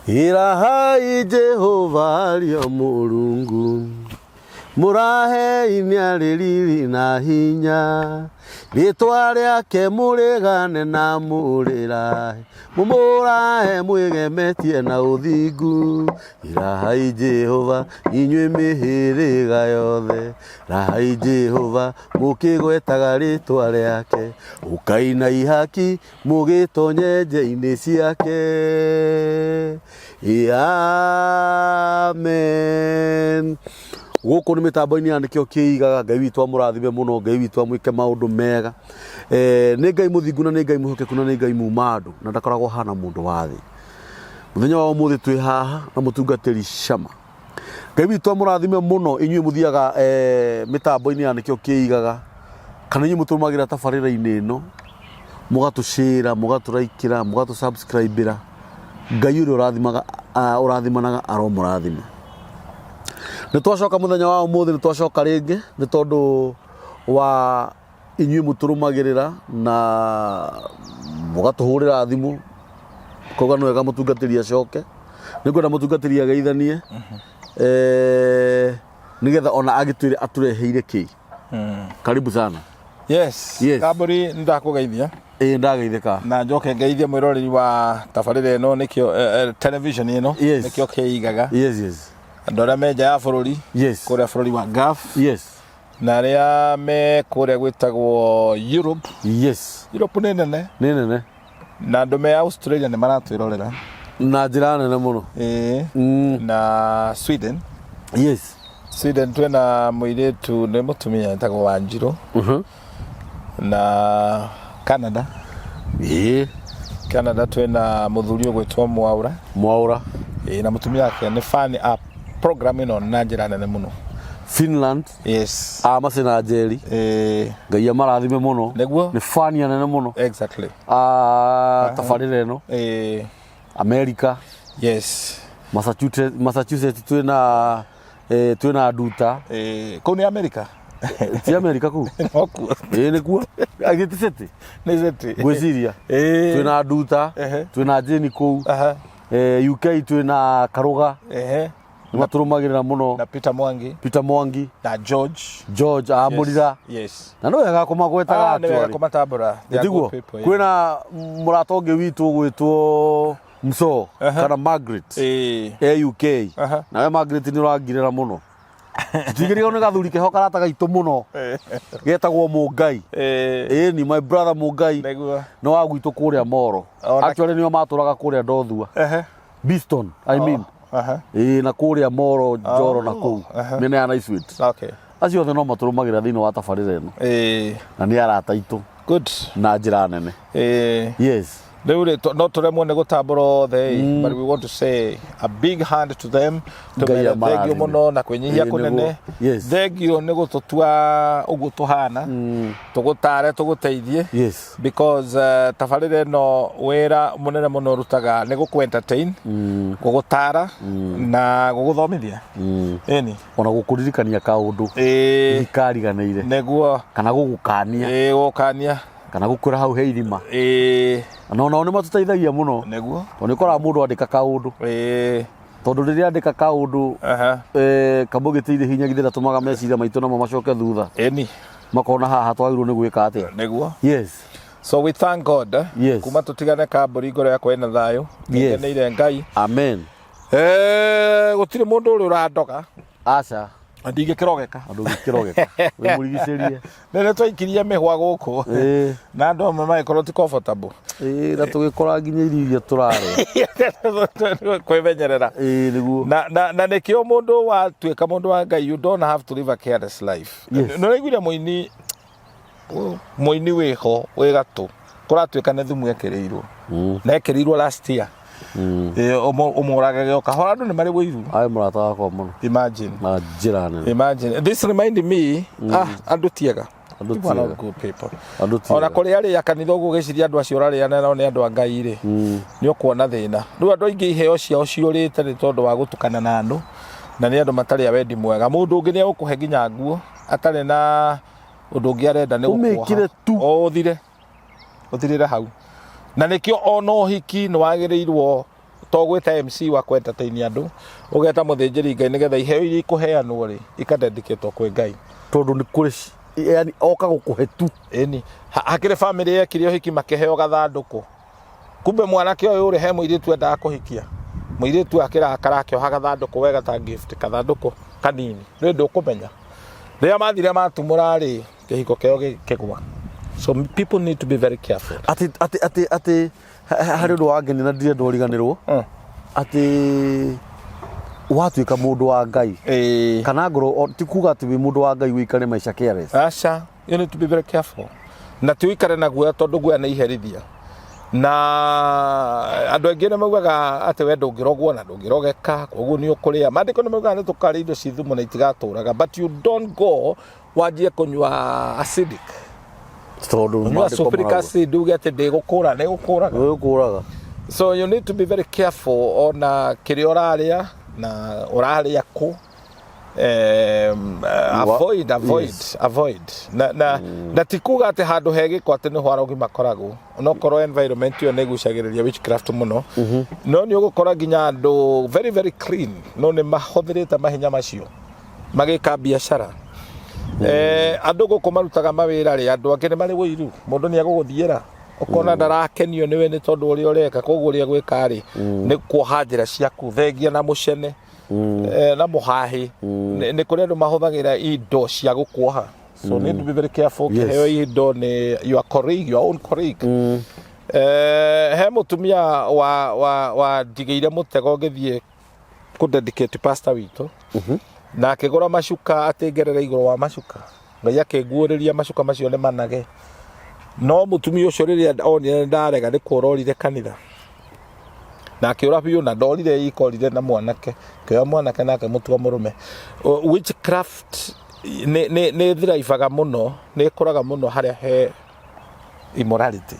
Irahai Jehova ria Mulungu murahe inya riri na hinya ritwa riake murigane na murirahe mumurahe mwigemetie na uthingu irahai Jehova inywe mihiriga yothe rahai Jehova mukigwetaga ritwa riake ukaina ihaki mugitonye njeini ciake amen. Gũkũ nĩ mĩtambo-inĩ ya nĩkĩo kĩigaga Ngai witũ amũrathime mũno Ngai witũ amwĩke maũndũ mega nĩ Ngai mũthingu na nĩ Ngai mũhokeku na nĩ Ngai muuma andũ na ndakoragwo hana mũndũ wa thĩ mũthenya wa ũmũthĩ twĩ haha na mũtungatĩri Shama Ngai witũ amũrathime mũno inyuĩ mũthiaga mĩtambo-inĩ ya nĩkĩo kĩigaga kana inyuĩ mũtũmagĩra tabarĩra-inĩ ĩno mũgatũshare mũgatũraikĩra mũgatũsubscribe-ĩra Ngai ũrĩa ũrathimanaga aromũrathime. Nĩ twacoka mũthenya wa ũmũthĩ nĩ twacoka rĩngĩ nĩ tondũ wa inyuĩ mũtũrũmagĩrĩra na mũgatũhũrĩra thimũ koga nĩ wega mũtungatĩri acoke nĩ ngwenda mũtungatĩri ageithanie nĩgetha ona agĩtwĩre atũreheire kĩ. Karibu sana. Yes. Kaburi ndakũgeithia. Ndageithĩka. Na njoke ngeithie mwĩroreri wa tabarĩra ĩno nĩkĩo television ĩno nĩkĩo kĩigaga. Yes. Andũ arĩa me nja ya bũrũri kũrĩa bũrũri wa Gulf na arĩa me kũrĩa gwĩtagwo Europe. Europe nĩ nene na andũ me Australia nĩ maratwĩrorera na njĩra nene mũno. Na Sweden. Sweden twĩna mũirĩtu nĩ mũtumia etagwo Wanjirũ. Na Canada. Canada twĩna mũthuri ũgwĩtwo Mawira. Na mũtumia wake nĩ fan app program ino na njĩra nene mũno. Finland. Amase na Njeri. Ngai amarathime mũno. Nĩ fan nene mũno. Exactly. Tabarĩra ĩno. America. Massachusetts twĩna Andu. Kũu nĩ America. Ti America kũu. Nĩkuo. Agĩti city. Nĩ city. Gwĩciria. Twĩna Andu. Twĩna Jeni kũu. UK twĩna Karuga. Matũrũmagĩrĩra mũno na Peter Mwangi na George Mawira. Na no wega kũmagwetaga atwari. Nĩ wega kũmatambũra. Ndiguo kwĩna mũrata ũngĩ witũ gwĩtwo Mso kana Margaret UK nawe Margaret nĩ ũrangirĩra mũno Tigĩrĩo nĩ gathuri keho karata gaitũ mũno getagwo Mũngai. Ni my brother Mũngai no wa gwitũ kũrĩa Moro. Actually nĩo matũraga kũrĩa Ndothua. Biston I mean. Na kũrĩa Moro Njoro na kũu Mene ya Nice Sweet. Acio othe no matũrũmagĩra thĩinĩ wa tabarĩra ĩno. Na nĩ arata aitũ na njĩra nene. Not turemwo nĩ gũtambũra othe, but we want to say a big hand to them. Tũmere thengio mũno na kwĩnyihia kũnene. Thengio nĩ gũtũtua ũguo tũhana tũgũtare tũgũteithie because tabarĩra ĩno wĩra mũnene mũno rutaga nĩ gũkũ entertain, gũgũtara na gũgũthomithia. Ona gũkũririkania kaũndũ ikariganĩire nĩguo kana gũgũkania. Gũkania kana gũkwĩra hau he irima. Na nao nĩ matũteithagia mũno nĩguo tondũ nĩũkoraga mũndũ andĩka kaũndũ tondũ rĩrĩa andĩka kaũndũ kamũgĩtĩire hinya githĩ ndatũmaga meciria maitũ namo macoke thutha makona haha twagĩrĩirwo nĩ gwĩka atĩa nĩguo. So we thank God kuma tũtigane Kambũri ngoro yakwa ĩna thayũ ngeneire Ngai. Amen. Gũtirĩ mũndũ ũrĩa ũrandoga aca ndingĩkĩrogeka we mũrigicĩrie nĩ twaikirie mĩhwa gũkũ na andũ amwe magĩkorwo ti comfortable na tũgĩkora nginya irio iria tũrarĩa kwĩmenyerera nĩguo na nĩkĩo mũndũ watuĩka mũndũ wa Ngai you don't have to live a careless life. Nĩũraiguire mũini wĩho wĩ gatũ kũratuĩka nĩ thumu ekĩrĩirwo na ekĩrĩirwo last year ũmũragage kahora andũ nĩ marĩ wĩiru. Mũrata wakwa mũno. Imagine. Na njĩra nene. Imagine. This reminded me andũ tiega. Ona kũrĩ arĩa kanitha ũguo gĩciria andũ acio ũrarĩana nao nĩ andũ a Ngai rĩ nĩ ũkuona thĩna. Rĩu andũ aingĩ iheo ciao ciũrĩte nĩ tondũ wa gũtukana na andũ na nĩ andũ matarĩ a wendi mwega. Mũndũ ũngĩ nĩ egũkũhe nginya nguo atarĩ na ũndũ ũngĩ arenda nĩ gũkũha ũthire hau. Na nĩkĩo ona ũhiki nĩ wagĩrĩirwo to gweta MC wa entertain andu ugeta muthinjiri ngai nigetha iheo iria ikuheanwo ri ikadedicate kwe ngai tondu ni kuri yani oka gukuhe tu eni hakire family yekire hiki makiheo gathanduku kumbe mwanake uyu uri he muiritu endaga kuhikia muiritu akira akarakio hagathanduku wega ta gift kathanduku kanini ni ndukumenya ria mathire matumura ri kihiko keo kigwa. So people need to be very careful. Ati hari ndo wangeni na ndire ndoriganirwo ati watuika mundu wa ngai kana ngoro ti kuga ati wi mundu wa ngai wikare maisha careless. Asha, you need to be very careful. Na ti wikare na guoya tondu guoya na iherithia na andu aingi ni maugaga ati we ndungirogwo na ndungirogeka koguo ni ukuria mandiko ni maugaga ni tukari indo cithumu na itigaturaga but you don't go wajie kunywa acidic tondu sulfuric acid uge ati ndigukura ni gukuraga. So you need to be very careful on kiria uraria na uraria ku avoid na tikuga ati handu hegiko ati ni hwarogi makoragwo no korwo environment yo negucagiriria witchcraft muno no ni ugukora ginya andu very very clean no ni mahothirite mahinya macio magika biashara andu guku marutaga mawira ri andu angĩ nĩ marĩ wũiru mũndũ nĩ agũgũthiĩra ukona ndarakenio niwe ni tondu uri ureka koguo uri gwika ri ni kuoha njira ciaku thengia na mucene na muhahi ni kuri andu mahuthagira indo cia gukuoha. So need to be very careful. Heo indo ni your colleague, your own colleague. He mutumia wa digeire mutego githie ku dedicate pastor witu na akigura macuka atengerere iguru wa macuka ngai akiguuriria macuka macio ni manage no mutumia ucio riria onire ndarega ni kurorire kanitha na akiura biu na ndorire ikorire na mwanake kaya mwanake nake mutua murume witchcraft ne thiraifaga muno ne koraga muno haria he immorality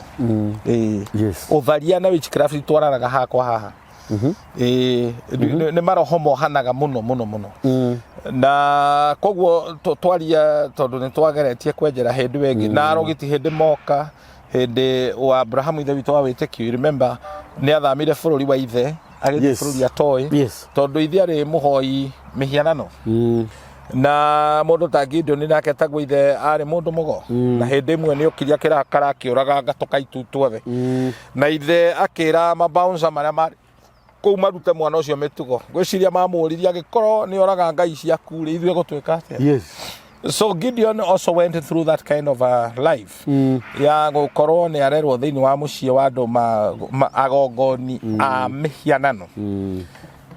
utharia na witchcraft itwaranaga hakwa haha ne maroho mohanaga muno na koguo twaria tondu ni twageretie kwenjera hindi wengi na arogiti hindi moka hindi wa Abraham ithe witu wa witekio remember ni athamire bururi wa ithe agithie bururi atoi tondu ithe ari muhoi mihianano na mundu ta Gideon nake tagwo ithe ari mundu mugo na hindi imwe ni ukiria kirakara akiuraga ngatoka itu twothe na ithe akira mabouncer maria mari kou marute mwana ucio mitugo gwiciria mamuriria gikoro ni oraga ngai ciaku ri ithwe gutwika atia. So Gideon also went through that kind of life ya gukorwo ni arerwo thiini wa mucie wa andu agongoni a mihianano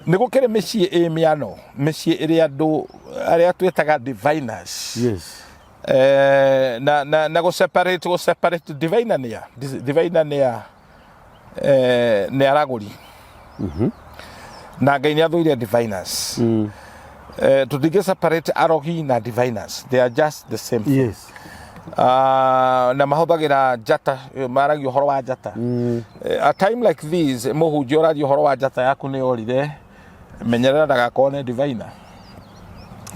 ni gukire micie miano micie iri andu aria twetaga diviners na go separate diviner ni araguri na ngai ni athuire diviners to dig separate arogi na diviners, they are just the same thing. Na mahothagira jata maragi uhoro wa jata a time like this muhunjia uragi uhoro wa jata yaku ni orire menyerera ndagakone diviner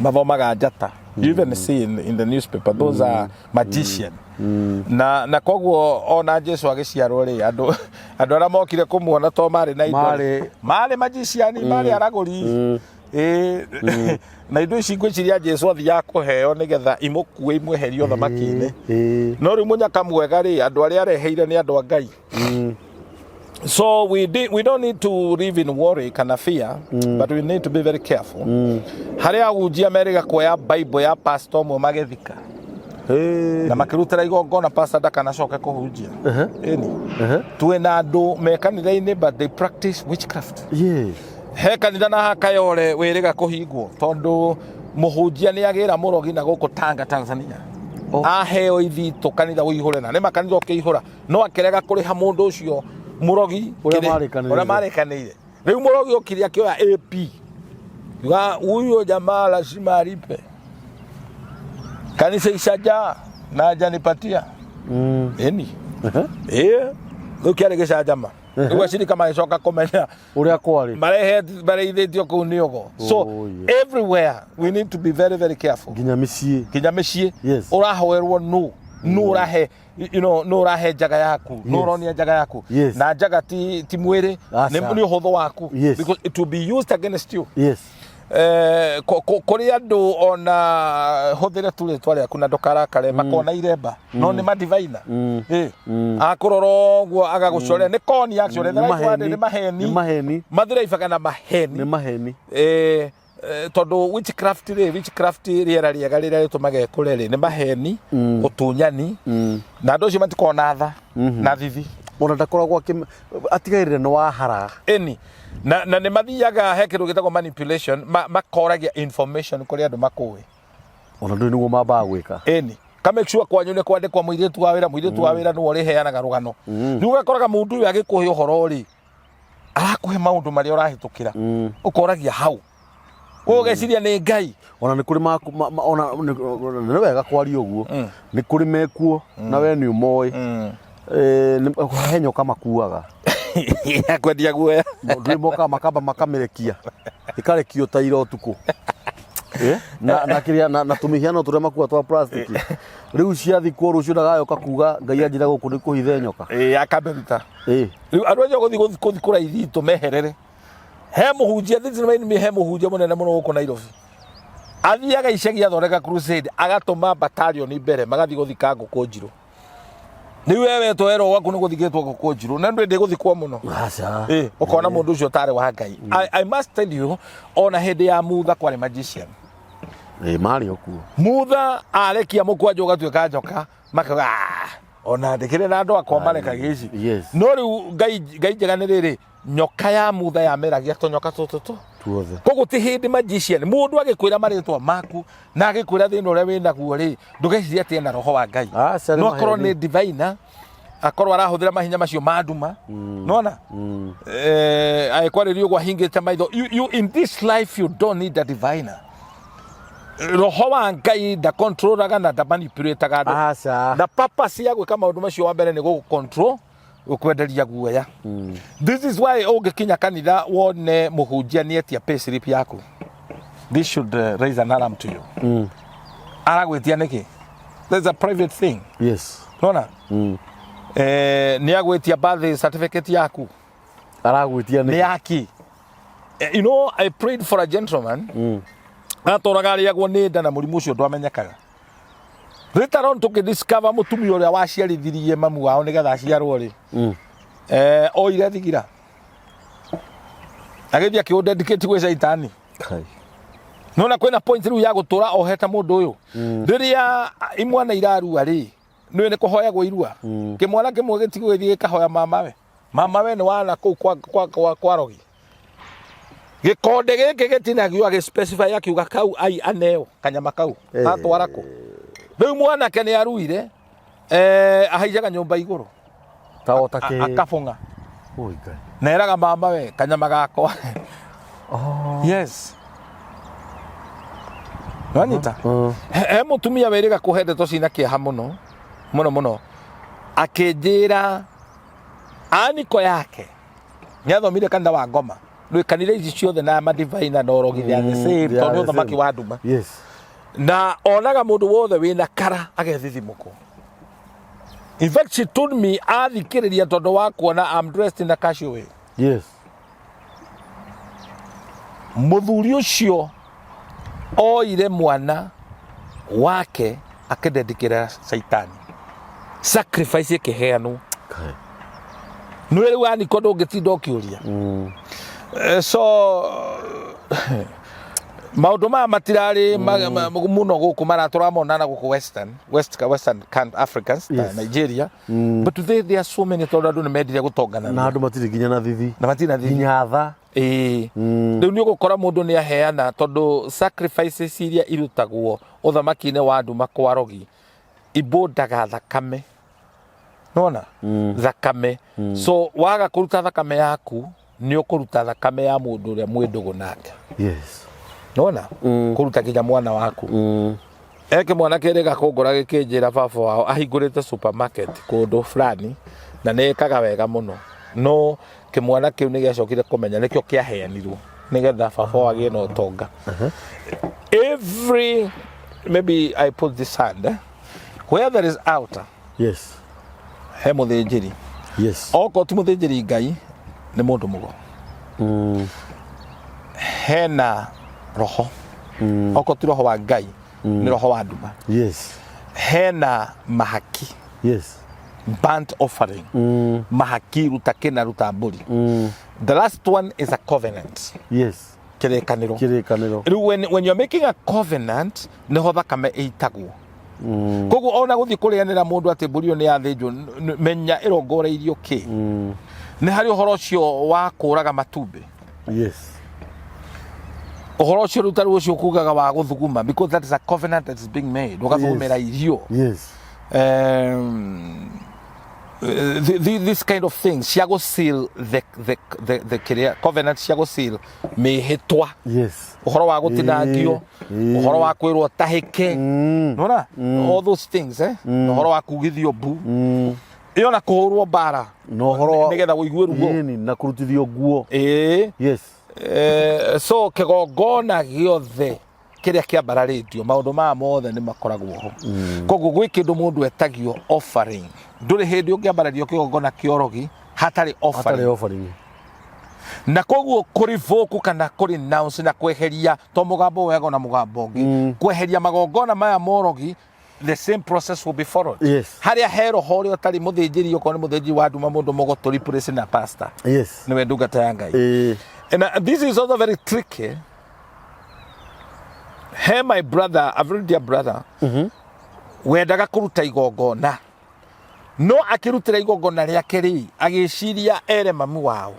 mathomaga jata. You even see in the newspaper those are magician na koguo ona Jesu agiciarwo ri andu ara mokire kumuona to mari na indo mari magician mari araguri na indo ici ngwiciria Jesu athia kuheo nigetha imukue imweherio thamaki-ini no ri munyaka mwega ri andu aria areheire ni andu a Ngai. So we don't need to live in worry kana fear but we need to be very careful. Haria agujia merega kuoya Bible ya pastor mwe magethika na makirutira igongona pastor ndakana coke kuhunjia tuwe na andu mekanitha-ini but they practice witchcraft. He kanitha na hakayore wiriga kuhingwo tondu muhunjia ni agira murogi na guku Tanga Tanzania aheo ithitu kanitha uihure na ni makanitha ukihura no akirega kuriha mundu ucio murogi uria marekanire riu murogi ukiria kioya AP yuga huyo jamaa lazima alipe kanisa isaja na janipatia ukiaregesha jamaa uga shirika macoka kumenya uria kwari mareithitio kuu niogo. So everywhere we need to be very very careful. Ginya micii urahoerwo no nurahe you know nurahe jaga yaku nuronia jaga yaku na jaga ti mwere ni hotho waku because it will be used against you kuri andu ona hothire tule twale kuna ndukarakare makona iremba no ni madivaina akuroro guo agagucoria ni koni actually ni maheni mathira ifaga na maheni tondu witchcraft riera riega riria ritumage kureri ni maheni utunyani na andu cio matikona tha na thithi ona ndakoragwo atigairire no wahara na ni mathiaga he kindu gitagwo manipulation makoragia information kuri andu makuwi ona ndu niguo mambaga gwika ka make sure kwanyu ni kwandikwa muiritu wa wira no uri heanaga rugano ni ugakoraga mundu uyu agikuhe uhoro ri arakuhe maundu maria urahitukira ukoragia hau ugeciria ni ngai ona ni kuri ona ni wega kwaria uguo ni kuri mekuo na we ni umoi henyo kama kuaga akwendia guoya ndu moka makamba makamerekia ikarekio ta ira utuku na kiria na tumihiano turia makua twa plastic riu ciathi ku rucio ndagayoka kuga ngai anjira guku ni kuhithe nyoka akaberuta riu andu ajo guthi kuraithi tumeherere he muhunjia thithi ni he muhunjia munene muno guku Nairobi athiaga icegi athoreka crusade agatuma battalion mbere magathi guthika nguku njiru ni wewe toero gwaku ni guthikitwo nguku njiru na ndu ndi guthikwo muno aca ukona mundu ucio tare wa ngai I must tell you ona hindi ya mutha kwari magician mari okuo mutha arekia mukwanjo gatweka njoka makaga ona ndikire na andu akomareka gici no riu ngai njega ni riri nyoka ya mutha ya meragia tonyoka tututu tuothe koguo ti hindi magician mundu agikwira maritwa maku na agikwira thina uria wina guo ri ndugeciria ati ena roho wa ngai no akorwo ni divine akorwo arahuthira mahinya macio manduma nona aikwaririo gwa hingite maitho you in this life you don't need a divine roho wa ngai da controlaga na da manipulateaga andu na purpose ya gwika maundu macio wa mbere ni gugu control ukwenderia guoya this is why ungikinya kanitha wone muhunjia ni etia pay slip yaku this should raise an alarm to you aragwitia niki there's a private thing nona ni agwitia birth certificate yaku aragwitia niki ni yaki you know I prayed for a gentleman atoraga riagwo ni nda na murimu ucio ndwamenyekaga ritaron tukidiscover mutumia uria waciarithirie mamu wao nigetha aciarwo ri oire thigira agithia ki dedicate gwe Saitani nona kwena point riu ya gutura oheta mundu uyu riria imwana irarua ri ni kuhoyagwo irua kimwana kimwe gitigwe thie kahoya mamawe ni wana ku kwa rogi gikonde giki gitinagio agi specify akiuga kau ai aneo kanyama kau atwara ku riu mwana ke ni aruire ahaijaga nyumba iguru taota ke akafunga neraga mamawe kanyama gakwa yes Wanita mutumia weriga kuhende to cina kiha muno akinjira aniko yake nyathomire kanda wa ngoma rwi kanitha ici ciothe na madivine na Urogi the same tondu thamaki wa nduma na onaga mundu wothe wina kara agethithimuko in fact she told me athikiriria tondu wa kuona I'm dressed in a casual way muthuri ucio oire mwana wake akidedikira Saitani sacrifice ikiheanwo nwe riu ani kondo ngitinda ukiuria so maundu ma matirari muno guku maratura monana guku western Africans Nigeria but there are so many tondu ni mendire gutongana na andu matiri ginya na thithi na matina thithi ginya tha riu ni gukora mundu ni aheana tondu sacrifices iria irutagwo uthamaki-ini wa nduma kwa Urogi ibundaga thakame nona thakame so waga kuruta thakame yaku ni ukuruta thakame ya mundu uria mwindugu nake nona kuruta kinya mwana waku eke mwana kerega kongora gikinjira baba wao ahingurite supermarket kundu fulani na nekaga wega muno no kimwana kiu ni giacokire kumenya nikio kiaheanirwo nigetha baba wagie no tonga every maybe I put this hand where there is altar, yes, he muthinjiri, yes, oko ti muthinjiri Ngai ni mundu mugo, hena roho, oko ti roho wa Ngai ni roho wa nduma, yes, hena mahaki, yes, burnt offering, mahaki ruta kina ruta mburi, the last one is a covenant, yes, kirekaniro. When you're making a covenant niho thakame ĩitagwo. Koguo ona guthi kurianira mundu ati mburi ni yathinjwo menya irongoreirio ki ni hari uhoro ucio wa kuraga matumbi. Yes, uhoro ucio rutaru ucio kugaga wa guthuguma, because that is a covenant that is being made. Ugathomera Irio. Yes, this kind of things ciago seal the covenant, ciago seal mehitwa. Yes, uhoro wa gutinangio, uhoro wa kwirwo tahike, nona all those things uhoro wa kugithio bu iyo na kuhurwo bara no uhoro nigetha uigue ruo na kurutithio guo. Yes, so kigongona giothe kiria kiambararitio maundu ma mothe ni makoragwo ho. Koguo gwi kindu mundu etagio offering, nduri hindi ungiambarario kigongona kia Urogi hatari offering. Na koguo kurivoku kana kurenounce na kweheria to mugambo wega na mugambo ungi, kweheria magongona maya ma Urogi, the same process will be followed. Yes, haria hero hori otari muthinjiri uko ni muthinjiri wa nduma mundu mugo to replace na pastor. Yes, Niwe ndungata ya Ngai. And this is also very tricky. Hey, my brother, a very dear brother, wendaga kuruta igongona no akirutira igongona riake ri agiciria ere mamu wao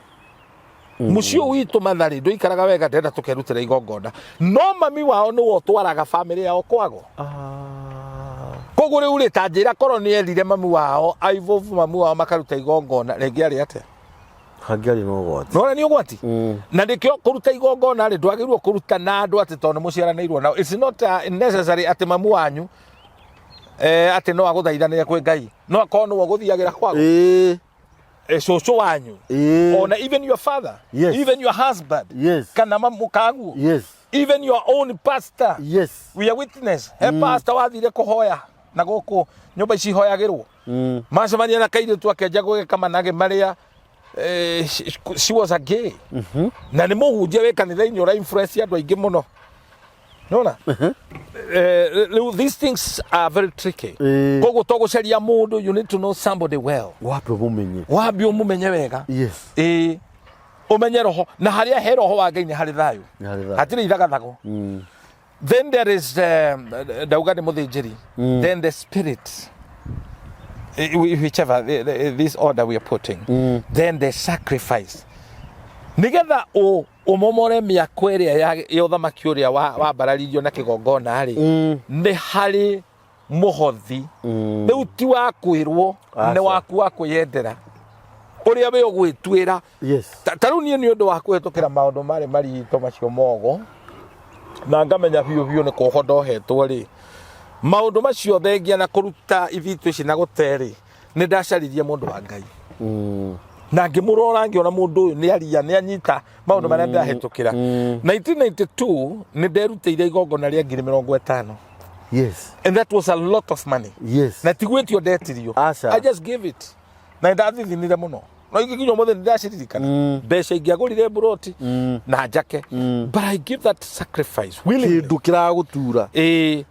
mucio witu mathari nduikaraga wega ndenda tukerutira igongona no mami wao ni wo twaraga family yao kwago. Koguo riu ri tanjira korwo ni erire mamu wao aivovu mamu wao makaruta igongona rengi ari ate hangiari no gwati no ni ugwati na ndikio kuruta igongona ri ndwagirwo kuruta na andu ati tondu muciaraniirwo now. It's not necessary ati mamu wanyu ati no aguthaithanire kwi Ngai no akorwo no guthiagira kwago cucu wanyu ona even your father, yes, even your husband, yes, kana mamu kagu, yes, even your own pastor, yes, we are witness. He pastor wathire kuhoya na guku nyumba ici hoyagirwo macemania na kairitu akenja gugika manage maria she was a gay na ni muhunjia we kanitha-ini ura influence andu aingi muno nona. These things are very tricky. Koguo to gucaria mundu, you need to know somebody well. Wabi umumenye wega. Yes, umenye roho na haria he roho wa Ngai ni hari thayu hatiri ithagathago. Then there is dauga ni muthinjiri, then the spirit, whichever this order we are putting, then the sacrifice nigetha umomore miako iria ya uthamaki uria wa bararirio na kigongona ri ni hari muhothi riu ti wa kwirwo ni waku wa kwiyendera uria we ugwitwira. Taru ni undu wa kwetukira maundu mari marito macio mogo na ngamenya biu ni kuhondo hetwo ri maundu macio thengia na kuruta ithitu ici na guteri ni ndacaririe mundu wa Ngai na ngimurora ngiona mundu uyu ni aria ni anyita maundu maria ndahetukira. 1992 ni nderutire igongona ria 50,000. Yes, and that was a lot of money. Yes, na tigwetio ndetirio, I just gave it na ndathithinire muno no igikinyo mothe ndashirikana mbeca ingiagurire buroti na njake, but I give that sacrifice willingly. Kindu kiragutura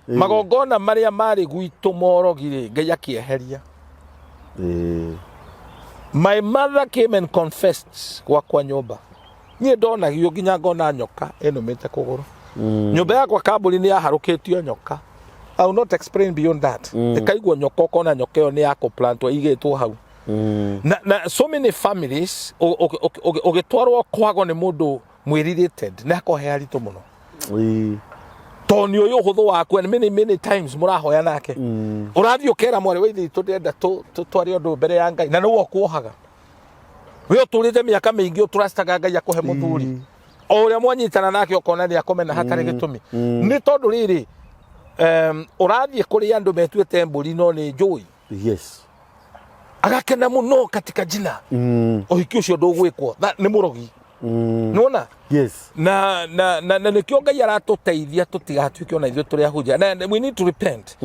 magongona maria mari gwitu morogire Ngai akieheria. My mother came and confessed kwa nyumba nie ndona gio nginya ngona nyoka enumite kuguru nyumba yakwa kamburi ni yaharukitio nyoka. I will not explain beyond that. Ikaigwo nyoka kona nyoka yo ni yako plantwa igitwo hau. Na so many families ogitwarwo kwago ni mundu mwirirated na akohe arito muno toni uyu huthu waku and many times murahoya nake urathio kera mwari weithi tudenda twari undu mbere ya Ngai na nuwo kuohaga we uturite miaka mingi uturastaga Ngai akuhe muthuri uria mwanyitana nake ukona ni akomena hatari gitumi ni tondu riri urathie kuri andu metuite mburi no ni njui. Yes, agakena muno katika jina uhiki ucio ndugwikwo ni Murogi nona Yes. Na nikio Ngai aratuteithia tutigatuike ona ithuĩ tũrĩ ahunjia. Na we need to repent.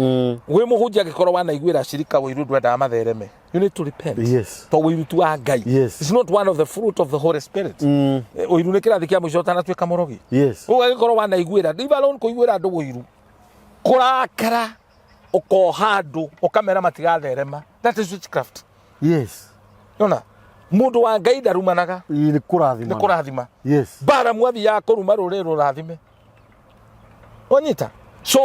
We mũhunjia angĩkorwo wanaiguĩra acirika ũiru ndwendaga mathereme. You need to repent. Yes. To ũiru tu wa Ngai. Yes. It's not one of the fruit of the Holy Spirit. Ũiru nĩ kĩrathi kĩa mũico ũtanatuĩka mũrogi. Yes. Ũgagĩkorwo wanaiguĩra, leave alone kũiguĩra andũ ũiru. Kũrakara ũkoha andũ ũkamera matigatherema. That is witchcraft. Yes. Yona. Mundu wa Ngai ndarumanaga. Nĩ kũrathima. Nĩ kũrathima. Yes. Bara mwathi ya kũruma rũrĩ rũrathime. Onyita. So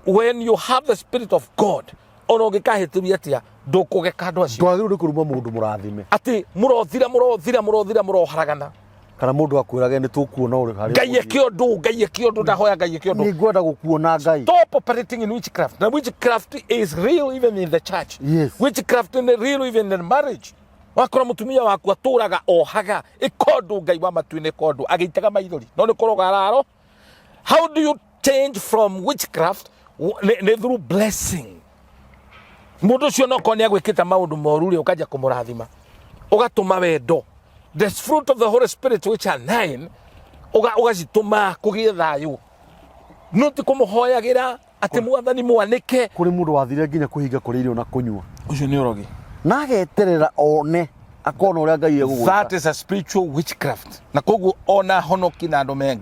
when you have the Spirit of God, ona ũngĩkahĩtũria atĩa ndũkũgeka andũ acio. Twagĩrĩirwo nĩ kũruma mũndũ mũrathime. Atĩ mũrothira mũroharagana. Kana mũndũ akwĩrage nĩ tũkuona ũrĩ harĩa. Ngai ekĩũndũ ndahoya Ngai ekĩũndũ. Nĩ ngwenda gũkuona Ngai. Stop operating in witchcraft. Now witchcraft is real even in the church. Yes. Witchcraft is real even in marriage. Wakora mutumia waku atũraga ohaga ikondo Ngai wa matu-inĩ kondo agĩitaga maithori no nĩ kũroga araro. How do you change from witchcraft through blessing? Mũndũ ũcio no kone agwĩkĩta maũndũ moru rĩ ũkaja kũmũrathima ũgatũma wendo. The fruit of the Holy Spirit which are 9 ũgacitũma kũgĩe thayũ no ti kũmũhoyagĩra atĩ mwathani mwanĩke. Kũrĩ mũndũ wathire nginya kũhinga kũrĩa irio na kũnyua. Ũcio nĩ ũrogi. Na ageterera one akona ũrĩa Ngai egũgwĩka. That is a spiritual witchcraft. Na koguo ona honoki na andũ me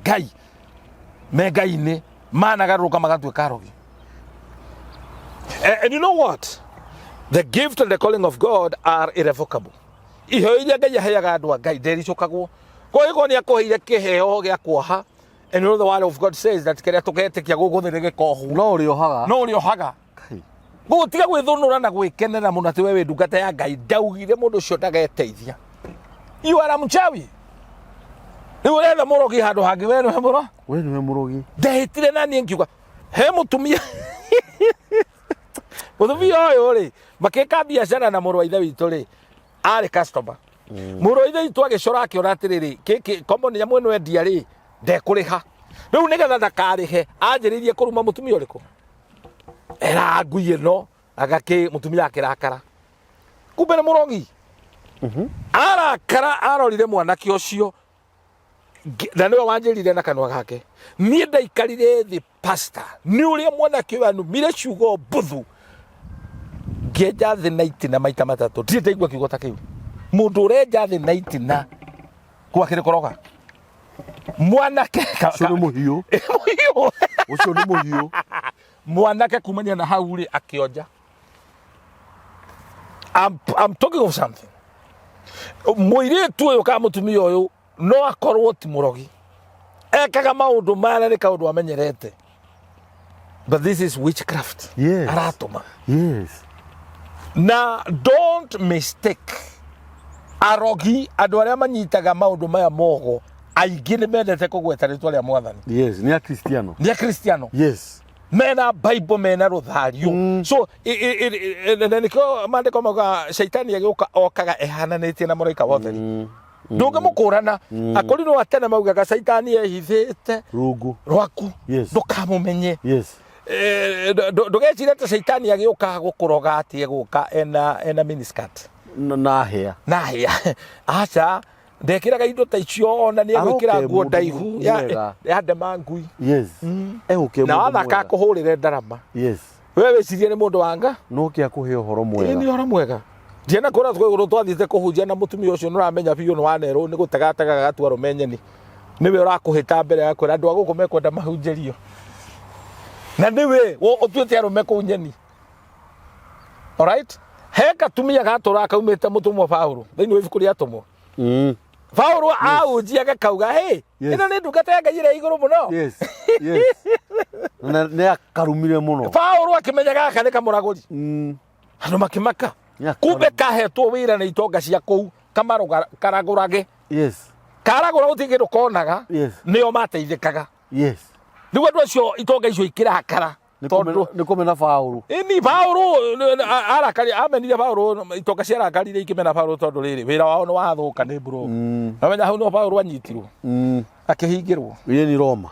Ngai-inĩ managarũrũka magatuĩka arogi. And you know what? The gift and the calling of God are irrevocable. Iheo iria Ngai aheaga andũ a Ngai ndericũkagwo. Koguo nĩ akũheire kĩheo gĩa kuoha. And you know the word of God says that kĩrĩa tũgetĩkia gũkũ thĩ nĩ gĩkohu. No ũrĩohaga. Gũtiga gwĩthũnũra na gwĩkenera mũno atĩ we ndungata ya Ngai ndaugire mũndũ ũcio ndageteithia. You are a mchawi. Rĩu ũretha mũrogi handũ hangĩ we nĩwe mũro. We nĩwe mũrogi. Ndehĩtire na niĩ ngiuga he mũtumia. Mũtumia ũyũ rĩ makĩka biacara na mũrũ wa ithe witũ rĩ arĩ customer. Mũrũ wa ithe witũ agĩcora akĩona atĩrĩrĩ kĩkĩ common ya mwene wendia rĩ ndekũrĩha. Rĩu nĩgetha ndakarĩhe anjĩrĩirie kũruma mũtumia ũrĩkũ. Era ngui ĩno agakĩ mũtumia akĩrakara. Kumbe nĩ mũrogi. Arakara arorire mwanake ũcio na nĩwe wanjĩrire na kanua gake. Niĩ ndaikarire thĩ pastor. Nĩ ũrĩa mwanake ũyũ anumire ciugo mbuthu. Ngĩenja thĩ na itina maita matatũ. Ndirĩ ndaigua kiugo ta kĩu. Mũndũ ũrenja thĩ na itina kwa kĩrĩ koroga. Mwanake ũcio nĩ mũhiũ. Ũcio nĩ mũhiũ. Mwanake kumania na hau rĩ akĩonja. I'm talking of something. Mũirĩtu ũyũ kana mũtumia ũyũ no akorwo ti mũrogi. Ekaga maũndũ maya nĩ kaũndũ amenyerete. But this is witchcraft. Yes. Aratũma. Yes. Na don't mistake. Arogi andũ arĩa manyitaga maũndũ maya mogo aingĩ nĩ mendete kũgweta rĩtwa rĩa Mwathani. Yes, nĩ a Kristiano. Nĩ a Kristiano. Yes. Mena Bible mena rũthario. So nĩkĩo maandĩko mauga shaitani agĩũka okaga ehananĩtie na mũraika wa ũtheri. Ndũngĩmũkũrana. Akorinwo atene maugaga shaitani ehithĩte rungu rwaku ndũkamũmenye. Yes. Ndũgecire atĩ shaitani agĩũka gũkũroga atĩ egũka ena miniskirt na hĩa. Na hĩa. Aca ndekĩraga indo ta icio ona nĩ egwĩkĩra nguo ndaihu ya ndema ngui. Yes. Egũkĩra na wathaka kũhũrĩre ndarama. Yes. We wĩcirie nĩ mũndũ wanga no kĩakũhe ũhoro mwega. Nĩ ũhoro mwega. Ndiana kũra twĩgũrũ twathiĩte kũhunjia na mũtumia ũcio nĩũramenya biũ nĩ wanerwo nĩ gũtegategaga gatua rũmenyeni. Nĩwe ũrakũhĩta mbere ya kwĩra andũ a gũkũ mekwenda mahunjĩrio. Na nĩwe ũtuĩte arũme kũu nyeni. Alright? He katumia gatũra kaumĩte mũtumwa Paulo thĩinĩ wa ibuku rĩa atũmwo. Paulo aunjia gakauga hey ĩno nĩ ndungata ya Ngai ĩrĩa igũrũ mũno. Yes. Yes. Nĩ akarumire mũno. Paulo akĩmenya gaka nĩ kamũragũri. Andũ makĩmaka. Kumbe kahetwo wĩra nĩ itonga cia kũu karagũrage. Yes. Karagũra gũtigĩ ndũkonaga. Yes. Nĩo mateithĩkaga. Yes. Rĩu andũ acio itonga icio ikĩrakara. Nĩ kũmena Paulo. Ni Paulo arakari amenire Paulo itonga ciarakarire ikĩmena Paulo tondũ rĩrĩ wĩra wao nĩ wathũka nĩ bro. Amenya hau no Paulo anyitirwo. Akĩhingĩrwo. Wĩra ni Roma.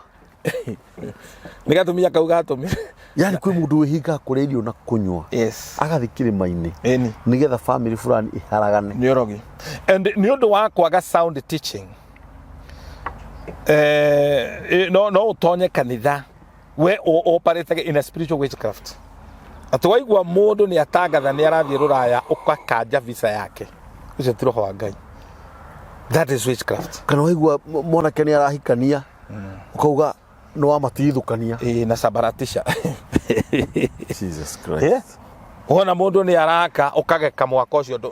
Nĩgatumia kauga atũmire. Yani kwĩ mũndũ wĩhinga kũrĩa irio na kũnyua. Yes. Agathiĩ kĩrĩma-inĩ. Nĩgetha family fulani iharagane. Nĩ ũrogi. And nĩ ũndũ wa kwaga sound teaching. no utonye kanitha we operate in a spiritual witchcraft. Atwaigwa mundu ni atangatha ni arathie ruraya ukakanja visa yake. Ucio ti roho wa Ngai. That is witchcraft. Kana waigwa mwanake ni arahikania ukauga no amatithukania na sabaratisha. Jesus Christ. Ona mundu ni araka ukageka mwaka ucio ndo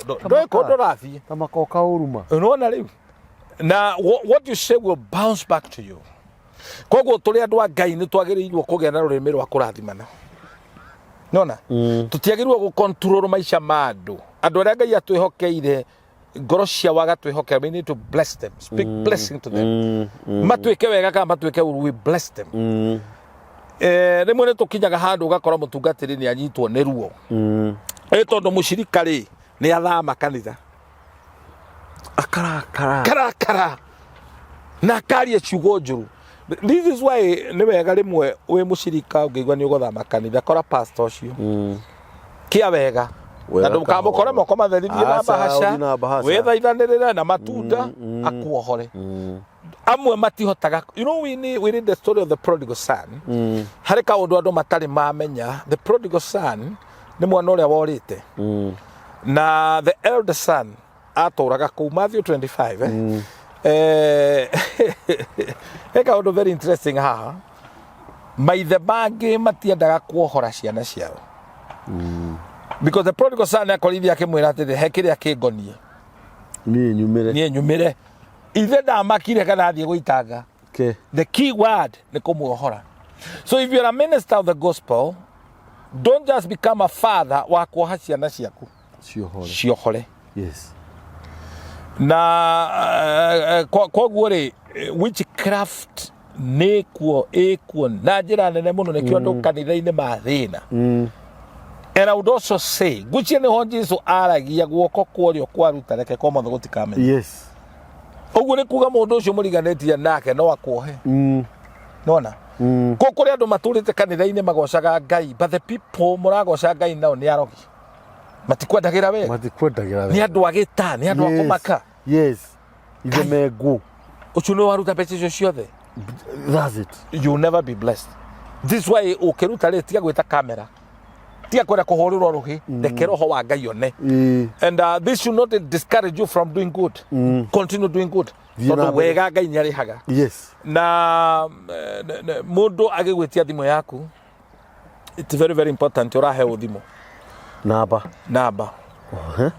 kondo rathie tamakoka uruma. Unaona riu na what you say will bounce back to you. Koguo tuli andu a Ngai ni twagirirwo kugia na rurimi rwa kurathimana. Nona tutiagirwo gu control maisha ma andu aria Ngai atwihokeire ngoro cia waga twihokera. We need to bless them, speak blessing to them. Matwike wega kana matwike uru, we bless them. Rimwe ni tukinyaga handu ugakora mutungatiri ni anyitwo ni ruo tondu mucirika ri ni athama kanitha akarakara na karia ciugo njuru. This is why ni wega rimwe wi mucirika ungeigwa ni ugothama kanitha kora pastor ucio kia wega na ndukamukore moko matherithie na bahasha withaithanirire na matunda akuohore. Amwe matihotaga. You know, we need the story of the prodigal son. Hari kaundu andu matari mamenya. The prodigal son ni mwana uria worite na the elder son aturaga ku Matthew 25 kaundu very interesting haha. Maithe bangi matiendaga kuohora ciana ciao because the prodigal son akorithia akimwira atiri hekire akingonie nie nyumire ithe ndamakire kana athie guitanga. The key word ni kumuohora. So if you're a minister of the gospel, don't just become a father wa kuoha ciana ciaku ciohore. Yes. Na koguo ri witchcraft nikuo na njira nene muno nikio andu kanitha-ini mathina. And I would also say gucie ni ho Jesu aragia guoko kuorio kwaruta reke kwa motho gutikamenye. Yes. Oguo ni kuga mundu ucio muriganetie nake no akuohe. Nona kuri andu maturite kanitha-ini magocaga Ngai, but the people muragoca Ngai nao ni arogi matikwendagira wega ni andu agita ni andu akumaka. Yes. Ithe mengu ucio ni waruta mbeca icio ciothe. That's it. You'll never be blessed. This way ukiruta ri tiga gwita kamera tiga kwenda kuhurirwo ruhi reke roho wa Ngai one. And this should not discourage you from doing good. Continue doing good. Tondu wega Ngai ni arihaga. Yes. Na mundu agigwitia thimu yaku, it's very very important urahe thimu namba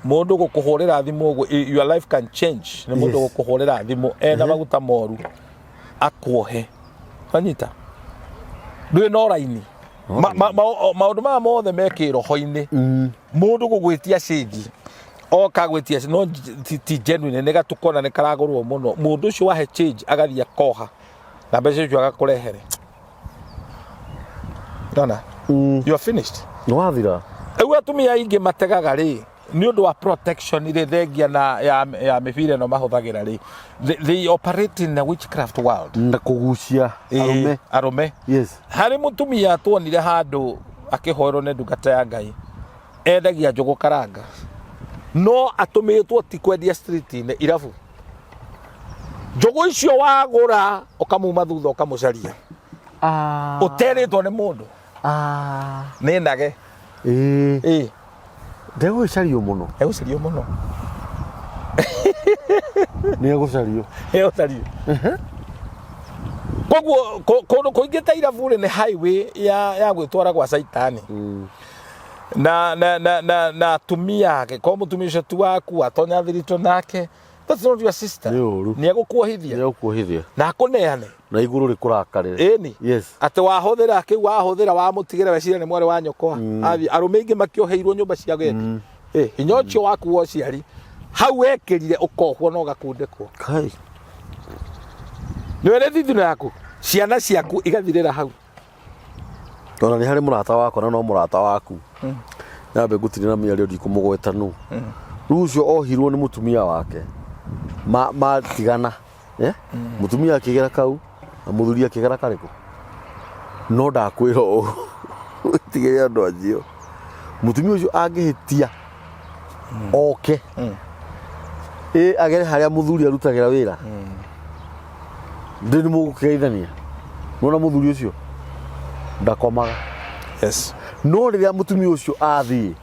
mundu gukuhurira thimu, your life can change. Ni mundu gukuhurira thimu ena maguta moru akuohe anyita ndui no raini maundu ma mothe mekiro hoini mundu gugwitia cindi oka gwitia no ti genuine nega tukona ne karagurwo muno mundu ucio wahe change agathia koha na mbeca icio agakurehere. Dona you are finished. No wathira ewe atumia ingi mategaga ri ni undu wa protection ire thengia na ya mibire no mahuthagira ri they operate in the witchcraft world na kugucia arume. Yes. Hari mutumia tuonire handu akihoerwo ne ndungata ya Ngai endagia njugu karanga no atumitwo ti kwendia street-ini irabu. Njugu icio wagura ukamuma thutha ukamucaria uteritwo ni mundu ni nage ndegũcario muno nĩ egũcario koguo kundu kuingita irabu ni highway ya gwitwara gwa Saitani. Na atumia ke ko mutumia ucio tu waku atonya thirito nake, that's not your sister. Ni egũkuohithia na akuneane na iguru rikurakarire. Yes. Ati wahuthira ki wahuthira wa mutigire wecira ni mwari wa nyokwa arume ingi makioheirwo nyumba cia gwendi hinya ucio waku wo ciari hau wekirire ukohwo no gakundikwo kai ni wele thithino yaku ciana ciaku igathirira hau. Ona ni hari murata wako na no murata waku nyambe gutire na miario ndikumugweta nu rucio ohirwo ni mutumia wake matigana mutumia akigera kau na muthuri akigera kariku no ndakwira tigire andu anjio mutumia ucio angihitia oke agere haria muthuri arutagira wira Ndini mugukeithania. Nona muthuri ucio ndakomaga. Yes. No riria mutumia ucio athii.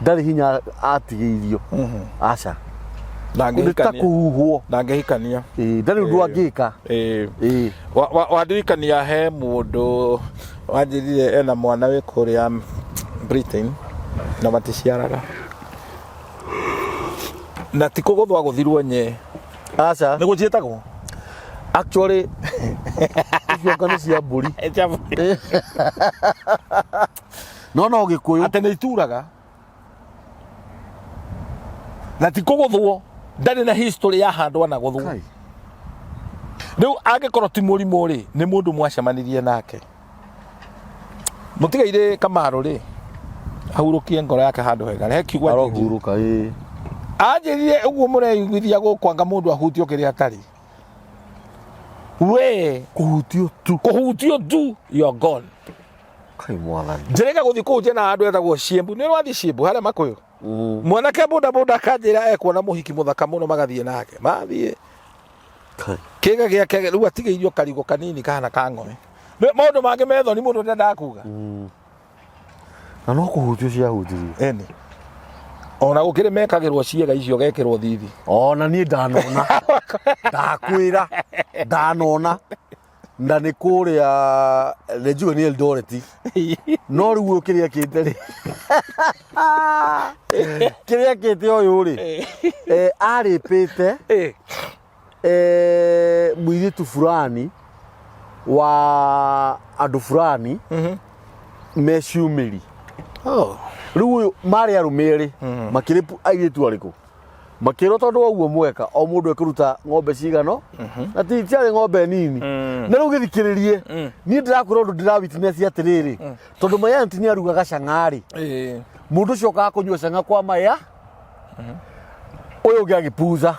Ndari hinya atigeirio. Aca. Ndangihikania. Kuhuhwo. Ndangihikania. Ndari undu angika. Wadirikania he mundu wanjirire ena mwana we Kuria Britain na maticiaraga. Na tiko guthwa guthirwo nye. Aca. Nigo cietagwo. Actually, icio cia mburi. No Gikuyu. Ate nĩ ituraga. Na tiko guthwo. Ndari na history ya handwa na guthwo. Riu angikorwo ti murimu ri ni mundu mwacemanirie nake. Mutigaire Kamaru ri. Ahurukie ngoro yake handu hega. He kiugwa arohuruka anjirire uguo mureiguithia gukwanga mundu ahutio kiria atari. We kuhutio tu you're gone. Kai mwathani. Njereka guthi ku jena andu etagwo Ciembu ni rwathi Ciembu haria Makuyu. Mwanake boda kanjira ekuona muhiki muthaka muno magathie nake. Mathie. Kega giake riu atigeirio karigo kanini kana ka ng'oe. Maundu mange metho ni mundu ndenda kuga. Na no kuhutio cia hutirio. Eni. Ona gukire mekagirwo ciega icio gekirwo thithi. Ona ni ndanona. Ndakwira. Ndanona. Ndani Kuria lejuga ni Eldoret. No riu ukiria kite ri. Kiria kite oyu ri. Aripite. Mwiritu fulani wa andu fulani meciumiri. Riu mari arumiri makiripu airitu ariku. Makiro tondu oguo mweka o mundu ekuruta ng'ombe cigano na ti tiari ng'ombe nini. Na riu githikiririe ni ndirakura undu ndira witness atiriri tondu mayanti ni arugaga cang'ari. Mundu ucio ka kunyua cang'a kwa maya. Uyu ngiagipuza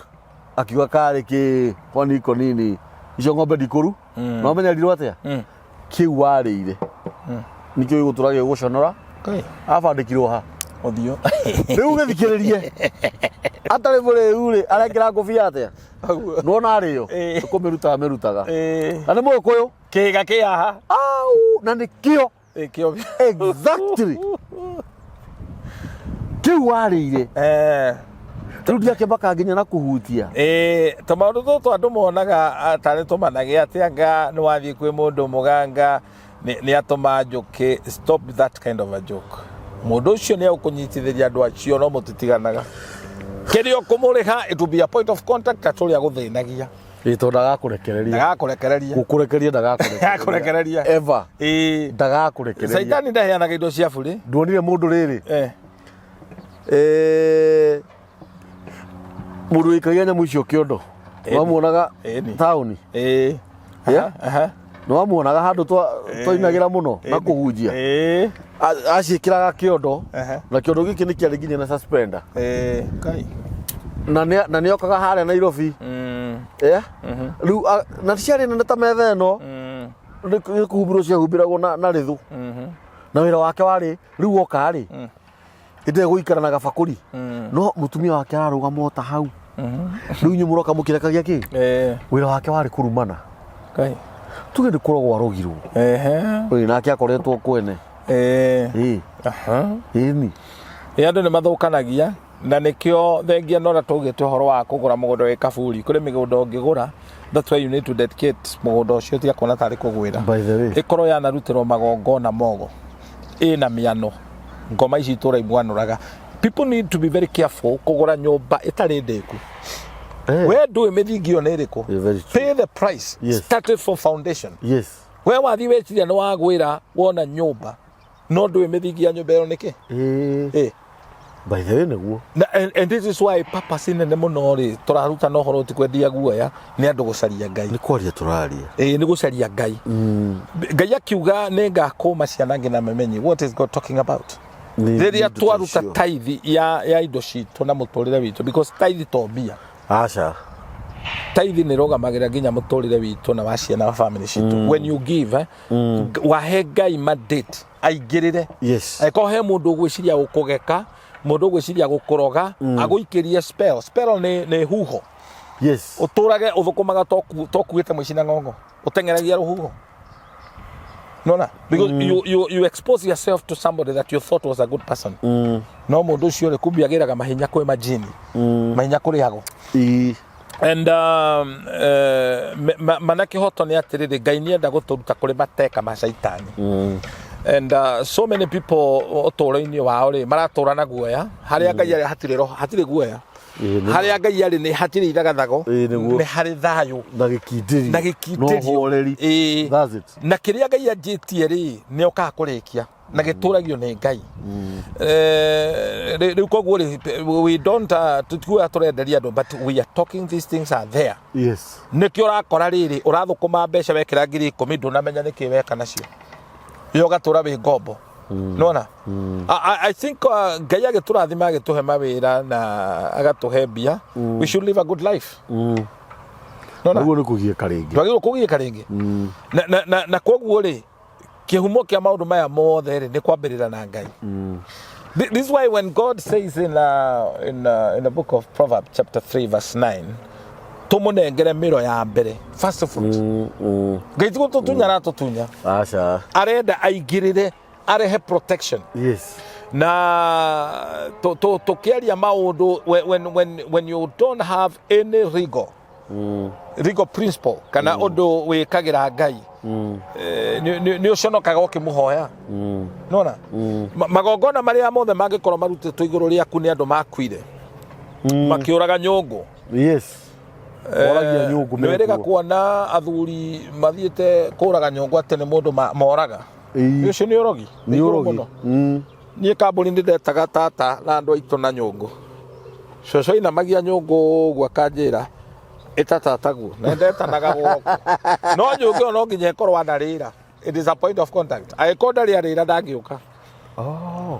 akiuga kari ki poniko nini icio ng'ombe ndikuru no menya rirwo atia kiu warire nikio iguturage guconora abandikirwo ha othio riu githikiririe atari bure ure arekira ngofia atia no na ario kumirutaga na ni Mukuyu kiga kiaha au na nikio exactly kiu warire Rudia kebaka nginya na kuhutia. Tomaundu tutu andu monaga atari tumanage atianga ni wathie kwi mundu muganga ni atoma njuki. Stop that kind of a joke. Mundu ucio ni akunyitithiria andu acio no mutitiganaga. Kirio kumuriha it will be a point of contact aturi aguthinagia. Ito ndagakurekereria. Ndagakurekereria. Ever. Ndagakurekereria. Saitani ndaheanaga indo cia buri. Nduonire mundu riri. Mundu ikagia nyamu icio kiondo. Wamuonaga tauni. No wamuonaga handu twainagira muno na kuhunjia. Acikiraga kiondo na kiondo giki ni kiari nginya na suspender. Kai. Na ni okaga haria Nairobi. Riu na ciari nene ta metha eno. Ni kuhumbirwo cia humbiragwo na rithu. Na wira wake wari riu oka ri. Inde guikara na gabakuri. No mutumia wake ararugama ta hau. Riu nyumuroka mukirekagia ki? Wira wake wari kurumana. Kai. Tuge ndikoragwo arugirwo. Oi nake akoretwo kwene. Ni. Andu ni mathukanagia na nikio thengia nora tugite horo wa kugura mugondo we kaburi kuri migundo ngigura. That's why you need to dedicate mugondo ucio tia kona tari kugwira. By the way. Ikoro ya narutirwo magongona mogo. Na miano. Ngoma ici tura imwanuraga. People need to be very careful kugura nyumba itari ndeku. Where do we methingio ne iriku? Pay the price. Start it from foundation. Yes. Where wathi wetiria no wagwira wona nyumba. No do we methingia nyumba ero niki? By the way neguo. And this is why purpose in the muno ri turaruta no horo ti kwendia guoya ni andu gucaria Ngai. Ni kwaria turaria. Ni gucaria Ngai. Ngai akiuga ne ngakoma ciana ngina memenyi. What is God talking about? Riria twaruta tithe ya indo citu na muturire witu because tithe to mbia. Acha. Tithe ni rogamagira nginya muturire witu na waciana na family citu. When you give wahe Ngai mandate aigirire. Yes. Eko he mundu gwiciria gukugeka, mundu gwiciria gukuroga, aguikirie spell. Spell ni huho. Yes. Uturage uthukumaga tokuite muicina ngongo. Utengeragia ruhuho. No. Because you expose yourself to somebody that you thought was a good person. No mundu ucio ri kumbiagiraga mahinya kwi majini. Mahinya kuri hago. And manake hoto ni atiriri Ngai nienda guturuta kuri mateka ma shaitani. And so many people otoro-ini wao ri maratura guoya haria Ngai ari hatire guoya. Haria Ngai ari ni hatire iragathago ni hari thayo na gikindiri no horeri. That's it. Na kiria Ngai anjitie ri ni oka kurikia na gituragio ni Ngai. Riu koguo ri we don't tutigua turenderia andu, but we are talking, these things are there. Yes. Nikio urakora riri urathukuma mbeca wekira 10,000 ndunamenya niki weka nacio yo gatura wi ngombo. Nona I think Ngai agiturathima agituhe mawira na agatuhe mbia. We should live a good life. Nona guo ni kugieka ringi twagirwo kugieka ringi na koguo ri kihumo kia maundu maya mothe ri ni kwambirira na Ngai. This is why when God says in the book of Proverbs chapter 3 verse 9 tumunengere miro ya mbere first fruit. Ngai tigo tutunya na tutunya acha arenda aigirire arehe protection. Yes. Na to kiaria maundu when you don't have any legal principle kana undu wikagira Ngai ni uconokaga ukimuhoya. Nona magongona maria mothe mangikorwo marutitwo iguru riaku ni andu makuire makiuraga nyungu. Yes. Oragia nyungu me werega kuona athuri mathiete kuraga nyungu ate ni mundu moraga. Ucio ni urogi. Ni urogi. Nie kambuni ndetaga tata na andu aitu na nyungu. Coco ina magia nyungu gwa kanjira itatataguo na ndetanaga guoko. No nyungu no nginya ikorwo anarira. It is a point of contact. Aikonda rira ndangiuka.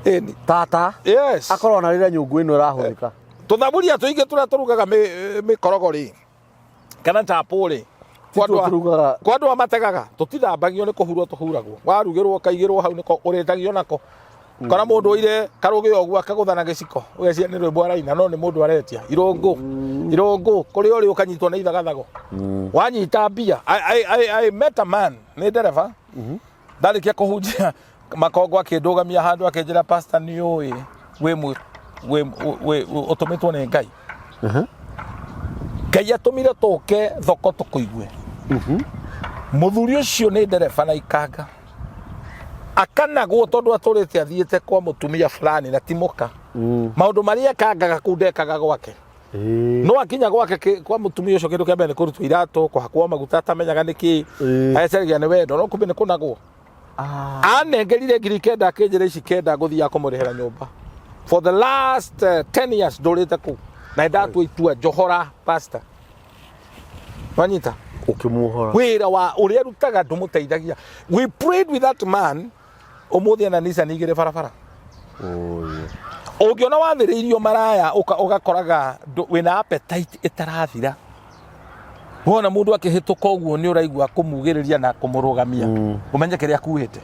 Eni tata. Yes. Akorwo anarira nyungu ino irahuthika. Tuthaburia tuingi turia turugaga mikorogori kana tapuri kwandu amategaga tutithambagio ni kuhurwo tuhuragwo warugirwo kaigirwo hau niko uritagio nako kana mundu ire karugi ogwo akaguthana giciko ugecia ni rwimbo araina no ni mundu aretia irungu kuri uri ukanyitwo na ithagathago wanyita mbia. I met a man ni dereva ndarikia kuhunjia makongo akindugamia handu akinjira pastor ni ui we utumitwo ni Ngai. Ngai atumire tuke thoko tukuigue. Muthuri ucio ni ndereba na ikanga akanagwo tondu aturite athiete kwa mutumia fulani na timuka maundu maria kangaga kundekaga gwake. No akinya gwake kwa mutumia ucio kindu kiambere kurutwa irato kuhakwa maguta atamenyaga niki aeceragia ni wendo no kumbe ni kunagwo. Anengerire ngiri kenda akinjira ici kenda guthia kumurihira nyumba. For the last 10 years ndurite ku na ndatwa itua Johora pastor. Wanyita ukimuhora wira wa uria rutaga ndumuteithagia. We prayed with that man umuthi na nisa nigire barabara. Ugiona wathiriirio maraya ugakoraga wina appetite itarathira. Wona mundu akihituka uguo ni uraigua kumugiriria na kumurugamia umenye kiria kuhite.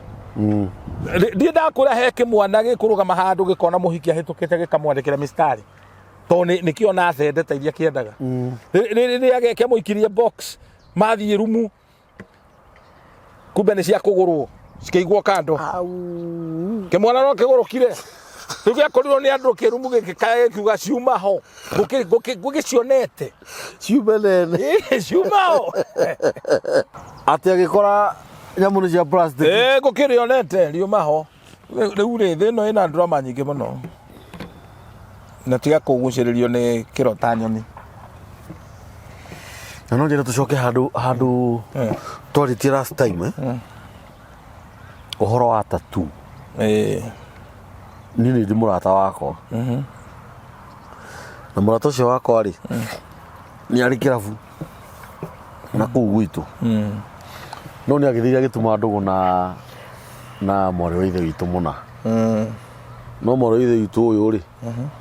Ndi ndakura heke mwana gikurugama handu gikona muhiki ahitukite gikamwandikira mistari to nikio na thendeta iria kiendaga riri ageke muikirie box mathie rumu kumbe ni cia kugurwo cikeigwo kando kimwana no kigurukire tugia korirwo ni andu kirumu gikikae kiuga ciuma ho gugicionete ciume nene ciuma ho ati agikora nyamu ni cia plastic gukirionete riuma ho riu ri thino ina drama nyingi muno na tiga kuguciririo ni kirota nyoni. Na no njira tucoke handu twaritie last time uhoro wa tatu nini ndi murata wakwa na murata ucio wakwa ri ni ari kirabu na kuu gwitu no ni agithiria gituma ndugu na mwari wa ithe witu muna no mwari wa ithe witu uyu ri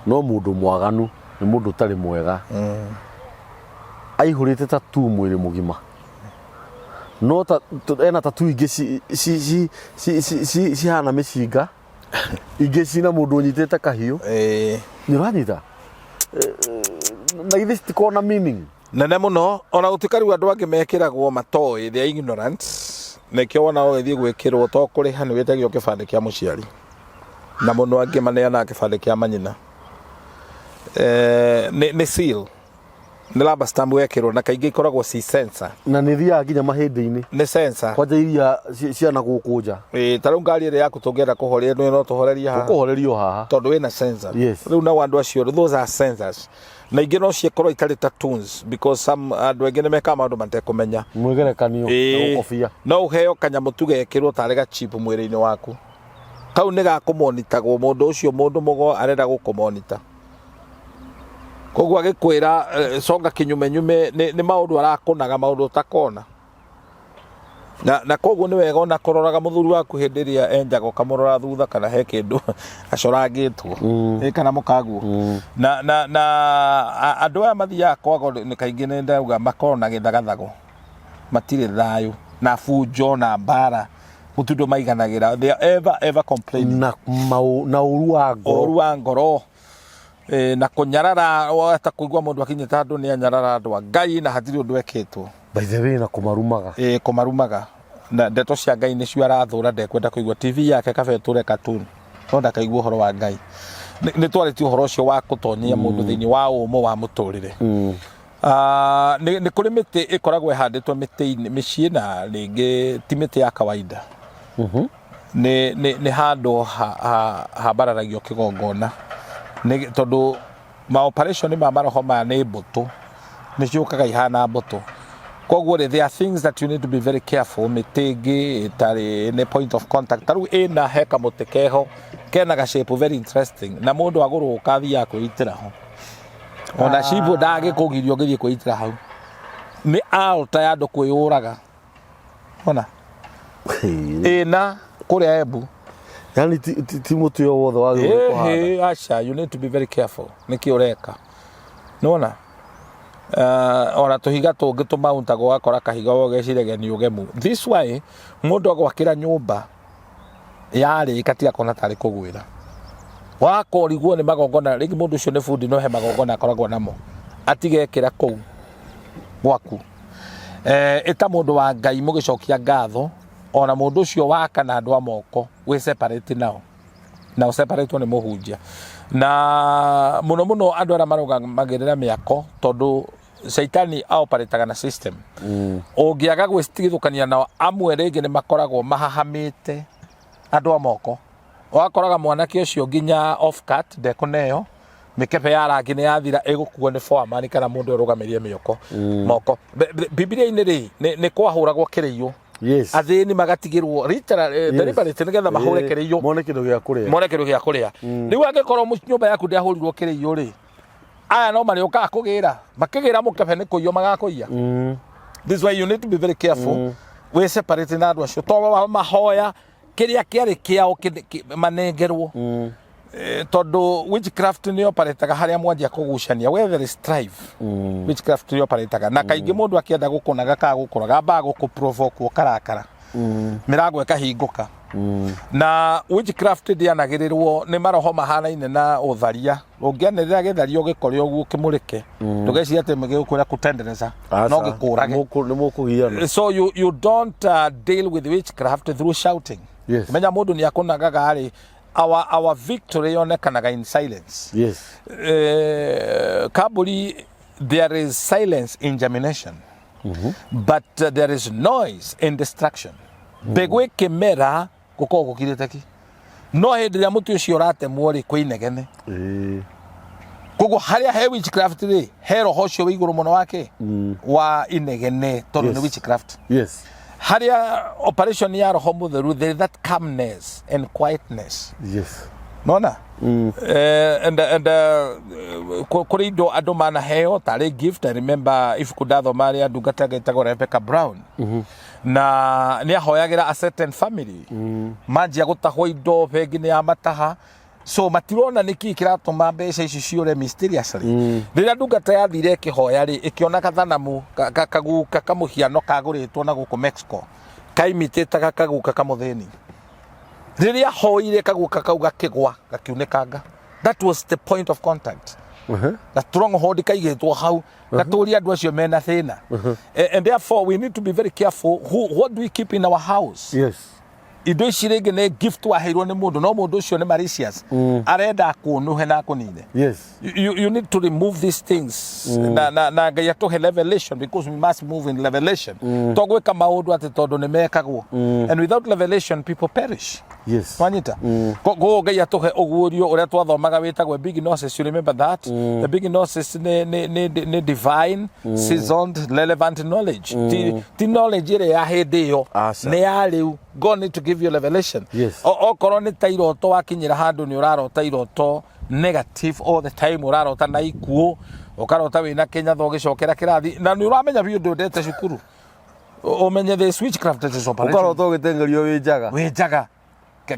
no mundu mwaganu ni mundu tari mwega aihurite tatu mwiri mugima no ena tatu ingi si hana micinga ingi cina mundu unyitite kahiu ni uranyita na ithe citikona meaning nene muno ona gutikari andu angi mekiragwo matoi the ignorance nekio wona ogithie gwikirwo to kuri hani wetagio kibande kia muciari na muno angi maneana kibande kia manyina ni seal ni lamba stamp wekirwo na kaingi ikoragwo si sensor na ni thia nginya mahindi-ini ni sensor kwanja iria ciana gukunja tarau ngari ire yaku tungenda kuhoria no tuhoreria haha kuhorerio haha tondu wina sensor riu na wandu acio those are sensors na ingĩ no cikorwo itarĩ ta tunes because some andũ aingĩ nĩ mekaga maũndũ matekũmenya mwĩgerekanio na gũkobia no ũheo kanyamũ tu gekĩrwo tarĩ ga chip mwĩrĩ-inĩ waku kau nĩ gakũmonitagwo mũndũ ũcio mũndũ mũgo arenda gũkũmonita koguo agĩkwĩra songa kinyume nĩ maũndũ arakũnaga maũndũ ũtakona na koguo nĩ wega ona kũroraga mũthuri waku hĩndĩ ĩrĩa enjaga ũkamũrora thutha kana he kĩndũ acorangĩtwo kana mũkaguo na andũ aya mathiaga kwago nĩ kaingĩ nĩ ndauga makorwo na gĩthagathago matirĩ thayũ na bunjo na mbara gũtindũ maiganagĩra they are ever complaining na ũru wa ngoro na kũnyarara wata kũigua mũndũ akinyĩte handũ nĩ anyarara andũ a Ngai na hatirĩ ũndũ ekĩtwo by the way na kũmarumaga na ndeto cia Ngai nĩcio arathũra ndekwenda kũigua TV yake kabe tũre cartoon no ndakaigua ũhoro wa Ngai nĩ twarĩtie ũhoro ũcio wa gũtonyia mũndũ thĩinĩ wa ũmũ wa mũtũrĩre nĩ kũrĩ mĩtĩ ĩkoragwo ĩhandĩtwo mĩciĩ na rĩngĩ ti mĩtĩ ya kawaida nĩ handũ hambararagio kĩgongona tondũ ma-operation ma maroho maya nĩ mbũtũ nĩ ciũkaga ihana mbũtũ koguo there are things that you need to be very careful mĩtĩ ĩngĩ ĩtarĩ nĩ point of contact tarĩu ĩna he kamũtĩ keho kena ga-shape very interesting na mũndũ agũrũka athiaga kwĩitĩra ho ona cibũ ndagĩkũgirio ũgĩthiĩ kwĩitĩra hau nĩ altar ya andũ kwĩyũraga ona ĩna kũrĩa Embu yani ti mũtĩ o wothe wagĩrĩirwo kũhanda acha you need to be very careful nĩkĩ ũreka nĩwona ona tũhiga tũngĩ tũmauntagwo gakora kahiga ũgeciragia nĩ ũgemu this way mũndũ agwakĩra nyũmba yarĩka tiga kona tarĩ kũgwĩra wakorigwo nĩ magongona rĩngĩ mũndũ ũcio nĩ bundi no he magongona akoragwo namo atigekĩra kũu gwaku ĩta mũndũ wa Ngai mũgĩcokia ngatho ona mũndũ ũcio waka na andũ a moko wĩ separate nao na separate nĩ mũhunjia na mũno andũ arĩa marũgamagĩrĩra mĩako tondũ Saitani aoparetaga na system ũngĩaga gwĩtigithũkania nao amwe rĩngĩ nĩ makoragwo mahahamĩte andũ a moko wakoraga mwanake ũcio nginya off cut ndekũneo mĩkebe ya rangi nĩ yathira ĩgũkuo nĩ foreman kana mũndũ ũrũgamĩrĩire moko Biblia-inĩ rĩ nĩ kwahũragwo kĩrĩiyũ athĩni magatigĩrwo deliberate nĩgetha mahũre kĩrĩiyũ mone kĩndũ gĩa kũrĩa rĩu angĩkorwo nyũmba yaku ndĩahũrirwo kĩrĩiyũ rĩ aya no marĩũkaga kũgĩra makĩgĩra mũkebe nĩ kũiywo magakũiya this way you need to be very careful we separate na andũ acio to mahoya kĩrĩa kĩarĩ kĩao manengerwo tondũ witchcraft nĩ operataga harĩa mwanjia kũgucania where there is strife witchcraft nĩ operataga na kaingĩ mũndũ akĩenda gũkũnaga ka gũkũraga ambaga gũkũprovoke ũkarakara mĩrango ĩkahingũka na witchcraft ndĩanagĩrĩrwo nĩ maroho mahanaine na ũtharia ũngĩanĩrĩra gĩtharia ũgĩkore ũguo kĩmũrĩke ndũgeciria atĩ gĩgũkwĩra kũtendereza no gĩkũrage so you don't deal with witchcraft through shouting menya mũndũ nĩ akũnagaga rĩ our victory yonekanaga in silence kaburi there is silence in germination but there is noise in destruction mbegũ ĩkĩmera gũkorwo gũkirĩte ki no hĩndĩ ĩrĩa mũtĩ ũcio ũratemwo rĩ kwĩ inegene koguo harĩa he witchcraft rĩ he roho ũcio wĩ igũrũ mũno wake wa inegene tondũ nĩ witchcraft harĩa operation ya roho mũtheru there is that calmness and quietness nona kũrĩ indo andũ manaheo tarĩ gift I remember ibuku ndathoma rĩa ndungata getagwo Rebecca Brown na nĩ ahoyagĩra a certain family manjia gũtahwo indo bengi nĩ ya mataha so matirona nĩkĩ kĩratũma mbeca ici ciũre mysteriously rĩrĩa ndungata yathire ĩkĩhoya rĩ ĩkĩona kathanamu kaguka kamũhiano kagũrĩtwo na gũkũ Mexico kaimitĩtaga kaguka kamũthĩni rĩrĩa hoire kaguka kau gakĩgwa gakiunĩkanga that was the point of contact na stronghold kaigĩtwo hau gatũria andũ acio mena thĩna and therefore we need to be very careful what do we keep in our house. Yes. Indo ici rĩngĩ nĩ gift waheirwo nĩ mũndũ no mũndũ ũcio nĩ malicious arenda kũnũhe na kũnine. Yes. You need to remove these things na Ngai atũhe revelation because we must move in revelation. Togwĩka maũndũ atĩ tondũ nĩ mekagwo and without revelation people perish. Yes. Wanyita koguo Ngai atũhe ũguũrio ũrĩa twathomaga wĩtagwo big gnosis. You remember that? The big gnosis nĩ divine seasoned relevant knowledge. Ti knowledge ĩrĩa ya hĩndĩ ĩyo nĩ ya rĩu. God need to give you revelation. Yes. Okorwo nĩ ta iroto wakinyĩra handũ nĩ ũrarota iroto negative all the time, ũrarota na ikuũ ũkarota wĩna Kenya ũgĩcokera kĩrathi na nĩ ũramenya biũ ndũndete cukuru ũmenye the switchcraft is operation. Ũkarota ũgĩtengerio wĩ njaga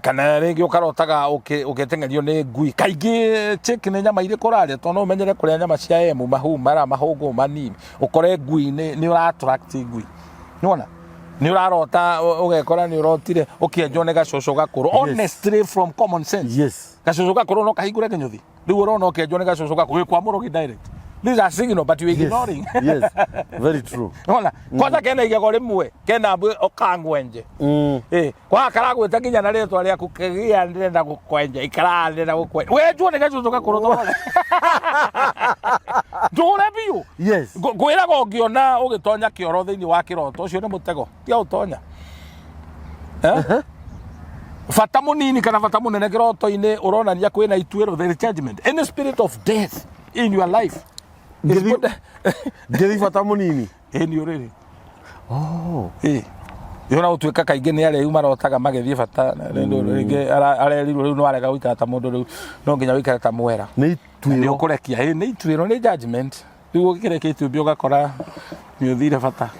kana rĩngĩ ũkarotaga ũgĩtengerio nĩ ngui kaingĩ chicken nĩ nyama irĩkũ ũrarĩa tondũ no ũmenyere kũrĩa nyama cia emu mahũngũ manini ũkore ngui nĩ ũra attract ngui nĩwona nĩ ũrarota ũgekora nĩ ũrotire ũkĩenjwo nĩ gacũcũ gakũrũ honestly from common sense. Yes. Gacũcũ gakũrũ no kahingũre kĩnyũthi rĩu ũrona ũkĩenjwo nĩ gacũcũ gakũrũ kwa Urogi direct. These are signal but you ignoring. Yes. Very true. Nona kwanza kena igego rimwe kena mbu okangwenje kwa karagwita nginya na rĩtwa rĩaku kĩgia ndĩrenda gũkwenja ikara ndĩrenda gũkwenja wenjwo nĩ gacũcũ gakũrũ thore ndũre biũ. Yes. Ngwĩraga ũngĩona ũgĩtonya kĩoro thĩinĩ wa kĩroto ũcio nĩ mũtego tiga ũtonya fata mũnini kana fata mũnene kĩroto-inĩ ũronania kwĩna ituĩro there is judgment any spirit of death in your life. Ngĩthi fata mũnini nĩ ũrĩrĩ yona ũtuĩka kaingĩ nĩ arĩa marotaga magĩthiĩ bata rĩngĩ arerirwo rĩu no arega gũikara ta mũndũ rĩu no nginya ũikare ta mwera nĩ ituĩro ũkũrekia nĩ ituĩro nĩ judgment rĩu ũgĩkĩrekia ituĩro ũgakora nĩ ũthire bata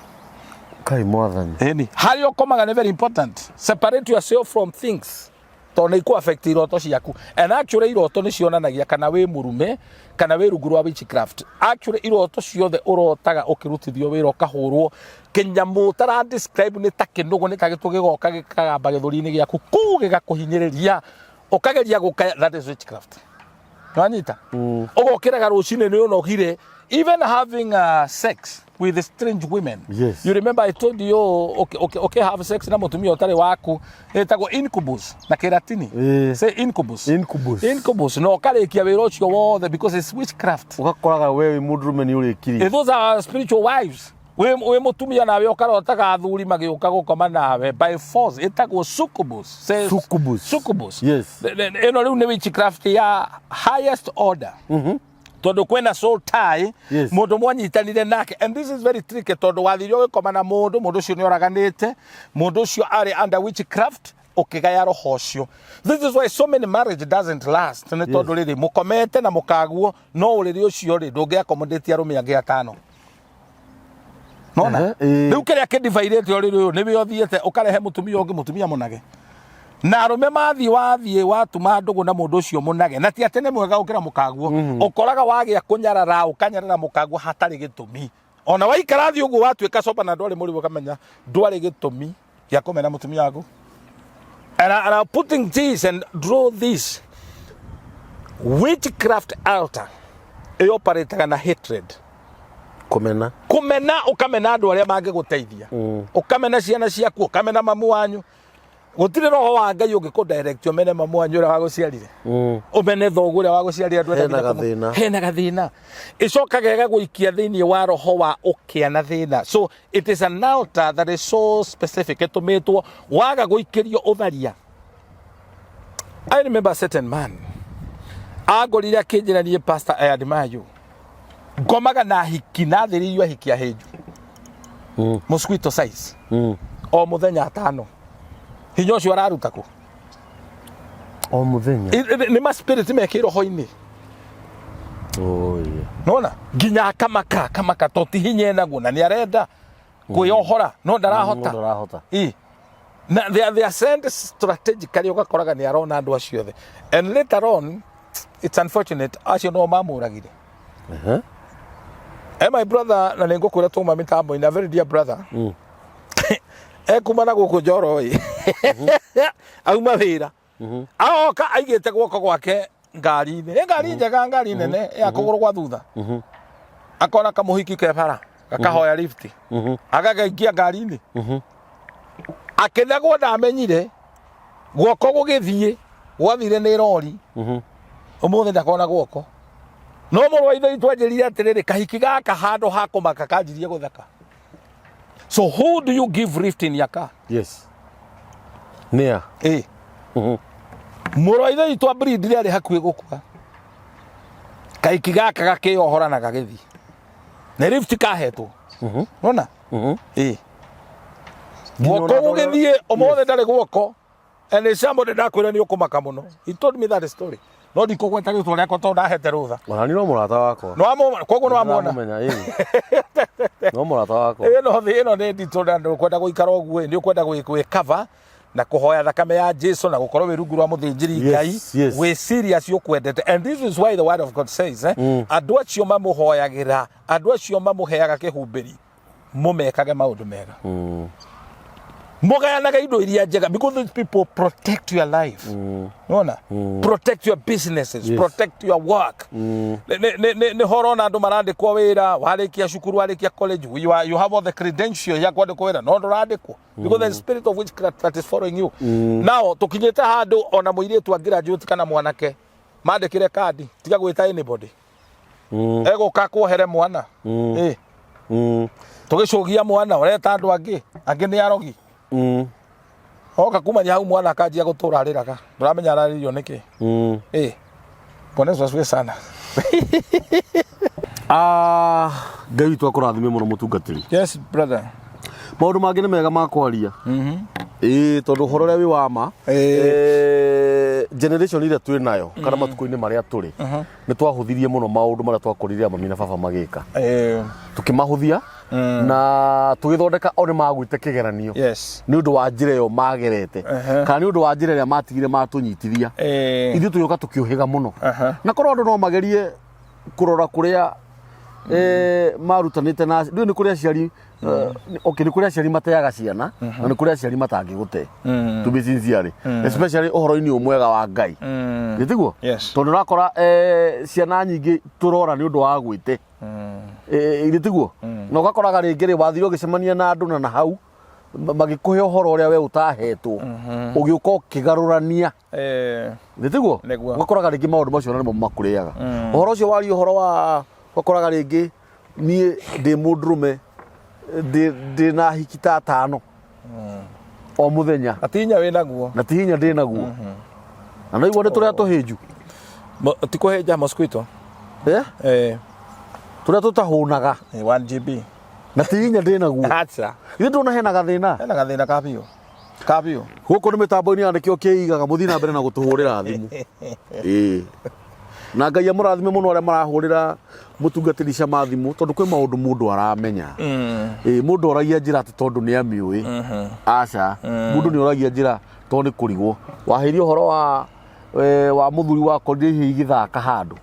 kai mwathani harĩa ũkomaga nĩ very important. Separate yourself from things tondũ nĩ ikũ-affect iroto ciaku and actually iroto nĩ cionanagia kana wĩ mũrume kana wĩ rungu rwa witchcraft. Actually iroto ciothe ũrotaga ũkĩrutithio wĩra ũkahũrwo kĩnyamũ tara describe nĩ ta kĩnũgũ nĩ kagĩtũ gĩgoka gĩkagamba gĩthũri-inĩ gĩaku kũu gĩgakũhinyĩrĩria ũkageria gũkaya. That is witchcraft. Wanyita ũgokĩraga rũcinĩ nĩ ũnogire even having sex with strange women. Yes. You remember I told you okay have sex na mutumia utari waku etagwo incubus na keratini. Say incubus. Incubus no karikia wĩra ũcio wothe because it's witchcraft. Ugakoraga wewe mũndũrũme nĩ ũrĩkiri. Those are spiritual wives. We mutumia nawe ũkarotaga athuri magĩũka gũkoma nawe by force etagwo succubus. Say succubus. Yes. Ĩno rĩu nĩ witchcraft ya highest order. Tondũ kwena soul tie mũndũ mwanyitanire nake and this is very tricky tondũ wathirio gĩkoma na mũndũ ũcio nĩ oraganĩte mũndũ ũcio arĩ under witchcraft ũkĩgaya roho ũcio. This is why so many marriage doesn't last nĩ tondũ rĩrĩ mũkomete na mũkaguo no ũrĩrĩ ũcio rĩ ndũngĩ-accommodate arũme angĩ atano. Nona rĩu kĩrĩa kĩ-divide ũrĩrĩ ũyũ nĩwe ũthiĩte ũkarehe mũtumia ũngĩ mũtumia mũnage na arũme wathiĩ watuma ndũgũ na mũndũ ũcio mũnage na ti atĩ nĩ mwega gũkĩra mũkaguo ũkoraga wagĩa kũnyarara ũkanyarara mũkaguo hatarĩ gĩtũmi ona waikara thĩ ũguo watuĩka coba na ndwarĩ mũrĩu ũkamenya ndwarĩ gĩtũmi gĩa kũmena mũtumia waku. And I'm putting this and draw this witchcraft altar ĩoparĩtaga na hatred. Kumena ũkamena andũ arĩa mangĩgũteithia ũkamena ciana ciaku ũkamena mamu wanyu gũtirĩ roho wa Ngai ũngĩkũ-direct ũmene mamu wanyu ũrĩa wagũciarire ũmene thoguo ũrĩa wagũciarire andũ hena gathĩna ĩcokaga ĩgagũikia thĩinĩ wa roho wa ũkĩa na thĩna. So it is an altar that is so specific ĩtũmĩtwo waga gũikĩrio ũtharia. I remember a certain man agorire akĩnjĩra niĩ pastor I admire you ngomaga na hiki na thĩrĩirio ahiki ahĩnju mosquito size o mũthenya atano. Hinya ũcio araruta kũ o mũthenya nĩ ma spirit mekĩ roho-inĩ nona nginya akamaka to ti hinya enaguo na nĩ arenda kwĩyohora no ndarahota na they are sent strategically ũgakoraga nĩ arona andũ acio othe and later on it's unfortunate acio no mamũragire. My brother na nĩ ngũkwĩra tuma mĩtambo-inĩ a very dear brother kumana gũkũ Njoro auma wĩra aoka aigĩte guoko gwake ngari-inĩ ngari njega ngari nene ya kũgũrũ gwa thutha akona kamuhiki ke bara gakahoya lift agagaikia ngari-inĩ akĩnegwo ndamenyire guoko gũgĩthiĩ gwathire nĩ rori ũmũthĩ ndakona guoko no mũrũ wa ithe witũ anjĩrire atĩrĩrĩ kahiki gaka handũ ha kũmaka kanjirie gũtheka. So who do you give lift in your car? Yes. Nia. Mũrũ wa ithe witũ abridire arĩ hakuhĩ gũkua kahiki gaka gakĩohora na gagĩthiĩ na lift kahetwo nona guoko gũgĩthiĩ ũmũthĩ ndarĩ guoko and somebody ndakwĩra nĩ ũkũmaka mũno. He told me that story. No ndikũgweta gĩtwa rĩakwa tondũ ndahete rũtha. Onani no mũrata wakwa. Koguo no amwona. No mũrata wakwa. Ĩno nĩ nditũ na ndũkwenda gũikara ũguo nĩ ũkwenda gwĩcover na kũhoya thakame ya Jesu na gũkorwo wĩ rungu rwa mũthĩnjĩri Ngai wĩ serious ũkwendete. And this is why the word of God says andũ acio mamũhoyagĩra andũ acio mamũheaga kĩhumbĩri mũmekage maũndũ mega. Mugayanaga indo iria njega because these people protect your life. Protect your businesses, protect your work. Ne horona andu marandikwo wira warikia cukuru warikia college you have all the credentials ya kwandikwo wira no ndurandikwo because the spirit of witchcraft that is following you. Now tukinyete handu ona muiritu angraduate kana mwanake mandikire kadi tiga gwita anybody ego kakwohere mwana tugicugia mwana ureta andu angi ni arogi oka kumanya hau mwana akanjia gutura ariraga nduramenya araririo niki Bwana Yesu asifiwe sana. Ngai witũ akũrathime mũno mũtungatĩri. Yes brother. Maũndũ mangĩ nĩ mega ma kwaria tondũ ũhoro ũrĩa wĩ wa ma generation ĩrĩa twĩ nayo kana matukũ-inĩ marĩa tũrĩ nĩ twahũthirie mũno maũndũ marĩa twakũrire mami na baba magĩka tũkĩmahũthia na tũgĩthondeka o nĩ magwĩte kĩgeranio nĩ ũndũ wa njĩra ĩyo magerete kana nĩ ũndũ wa njĩra ĩrĩa matigire matũnyitithia ithuĩ tũgĩũka tũkĩũhĩga mũno na korwo andũ no magerie kũrora kũrĩa marutanĩte na nĩ kũrĩa aciari nĩ kũrĩa aciari mateaga ciana na nĩ kũrĩa aciari matangĩgũte to be sincere especially ũhoro-inĩ ũmwega wa Ngai nĩtiguo tondũ ũrakora ciana nyingĩ tũrora nĩ ũndũ wa gwĩte nĩtiguo na ũgakoraga rĩngĩ wathire ũgĩcemania na andũ na hau magĩkũhe ũhoro ũrĩa we ũtahetwo ũgĩũka ũkĩgarũrania nĩtiguo ũgakoraga rĩngĩ maũndũ macio nĩmo makũrĩaga ũhoro ũcio wario ũhoro wa ũgakoraga rĩngĩ niĩ ndĩ mũndũrũme ndĩna hiki ta 5 o mũthenya atinya wĩ naguo na tihinya ndĩ naguo na noiguo nĩ tũrĩa tũhĩnju ti kũhĩnja mosquito tũrĩa tũtahũnaga 1 GB na tihinya ndĩ naguo acha ithuĩ ndũna hena gathĩna kabio gũkũ nĩ mĩtambo-inĩ ya nĩkĩo kĩigaga mũthiĩ na mbere na gũtũhũrĩra thimũ na Ngai amũrathime mũno arĩa marahũrĩra mũtungatĩri cia thimũ tondũ kwĩ maũndũ mũndũ aramenya mũndũ oragia njĩra atĩ tondũ nĩ amĩũĩ aca mũndũ nĩ oragia njĩra tondũ nĩ kũrigwo wahĩria ũhoro wa mũthuri wakorire hihi igĩthaka handũ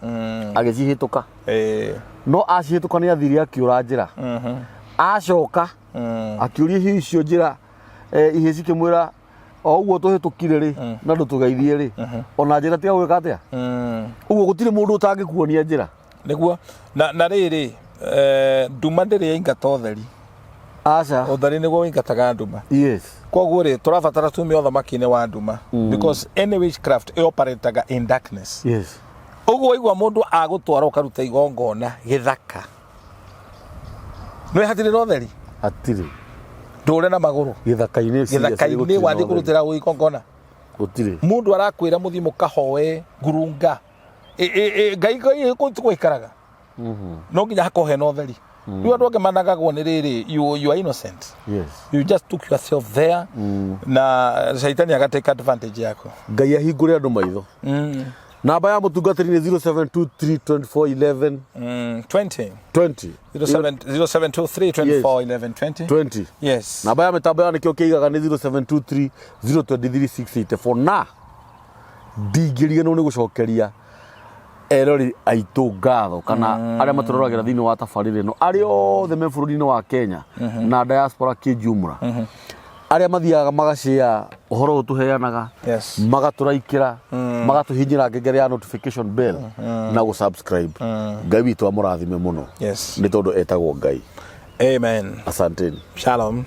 agĩcihĩtũka no acihĩtũka nĩ athire akĩũra njĩra acoka akĩũria hihi icio njĩra ihĩ cikĩmwĩra o ũguo tũhĩtũkire rĩ na ndũtũgeithie rĩ ona njĩra tiga gwĩka atĩa ũguo gũtirĩ mũndũ ũtangĩkuonia njĩra nĩguo na rĩrĩ nduma ndĩrĩ yaingata ũtheri aca ũtheri nĩguo waingataga nduma koguo rĩ tũrabatara tume ũthamaki-inĩ wa nduma because any witchcraft operates in darkness ũguo waigua mũndũ agũtwara ũkaruta igongona gĩthaka nĩ hatirĩ na ũtheri hatirĩ ndũre na magũrũ gĩthaka-inĩ wathiĩ kũrutĩra igongona gũtirĩ mũndũ arakwĩra mũthiĩ mũkahoe ngurunga Ngai gũikaraga no nginya hakohe na ũtheri rĩu andũ angĩ managagwo nĩ rĩrĩ you are innocent you just took yourself there na shaitani agatake advantage yako Ngai ahingũre andũ maitho namba ya mũtungatĩri nĩ 0723241120 0723241120 yes namba ya mĩtambo ya nĩkĩo kĩigaga nĩ 0723023684 na ndingĩriganĩrwo nĩ gũcokeria erori aitũ ngatho kana arĩa matũroragĩra thĩinĩ wa tabarĩra ĩno arĩ othe me bũrũri-inĩ wa Kenya na diaspora kĩjumla aria mathiaga magashare uhoro utuheanaga magaturaikira magatuhinyira ngengere ya notification bell na go subscribe ngai witu amurathime muno ni tondu etagwo ngai. Amen. Asanteni. Shalom.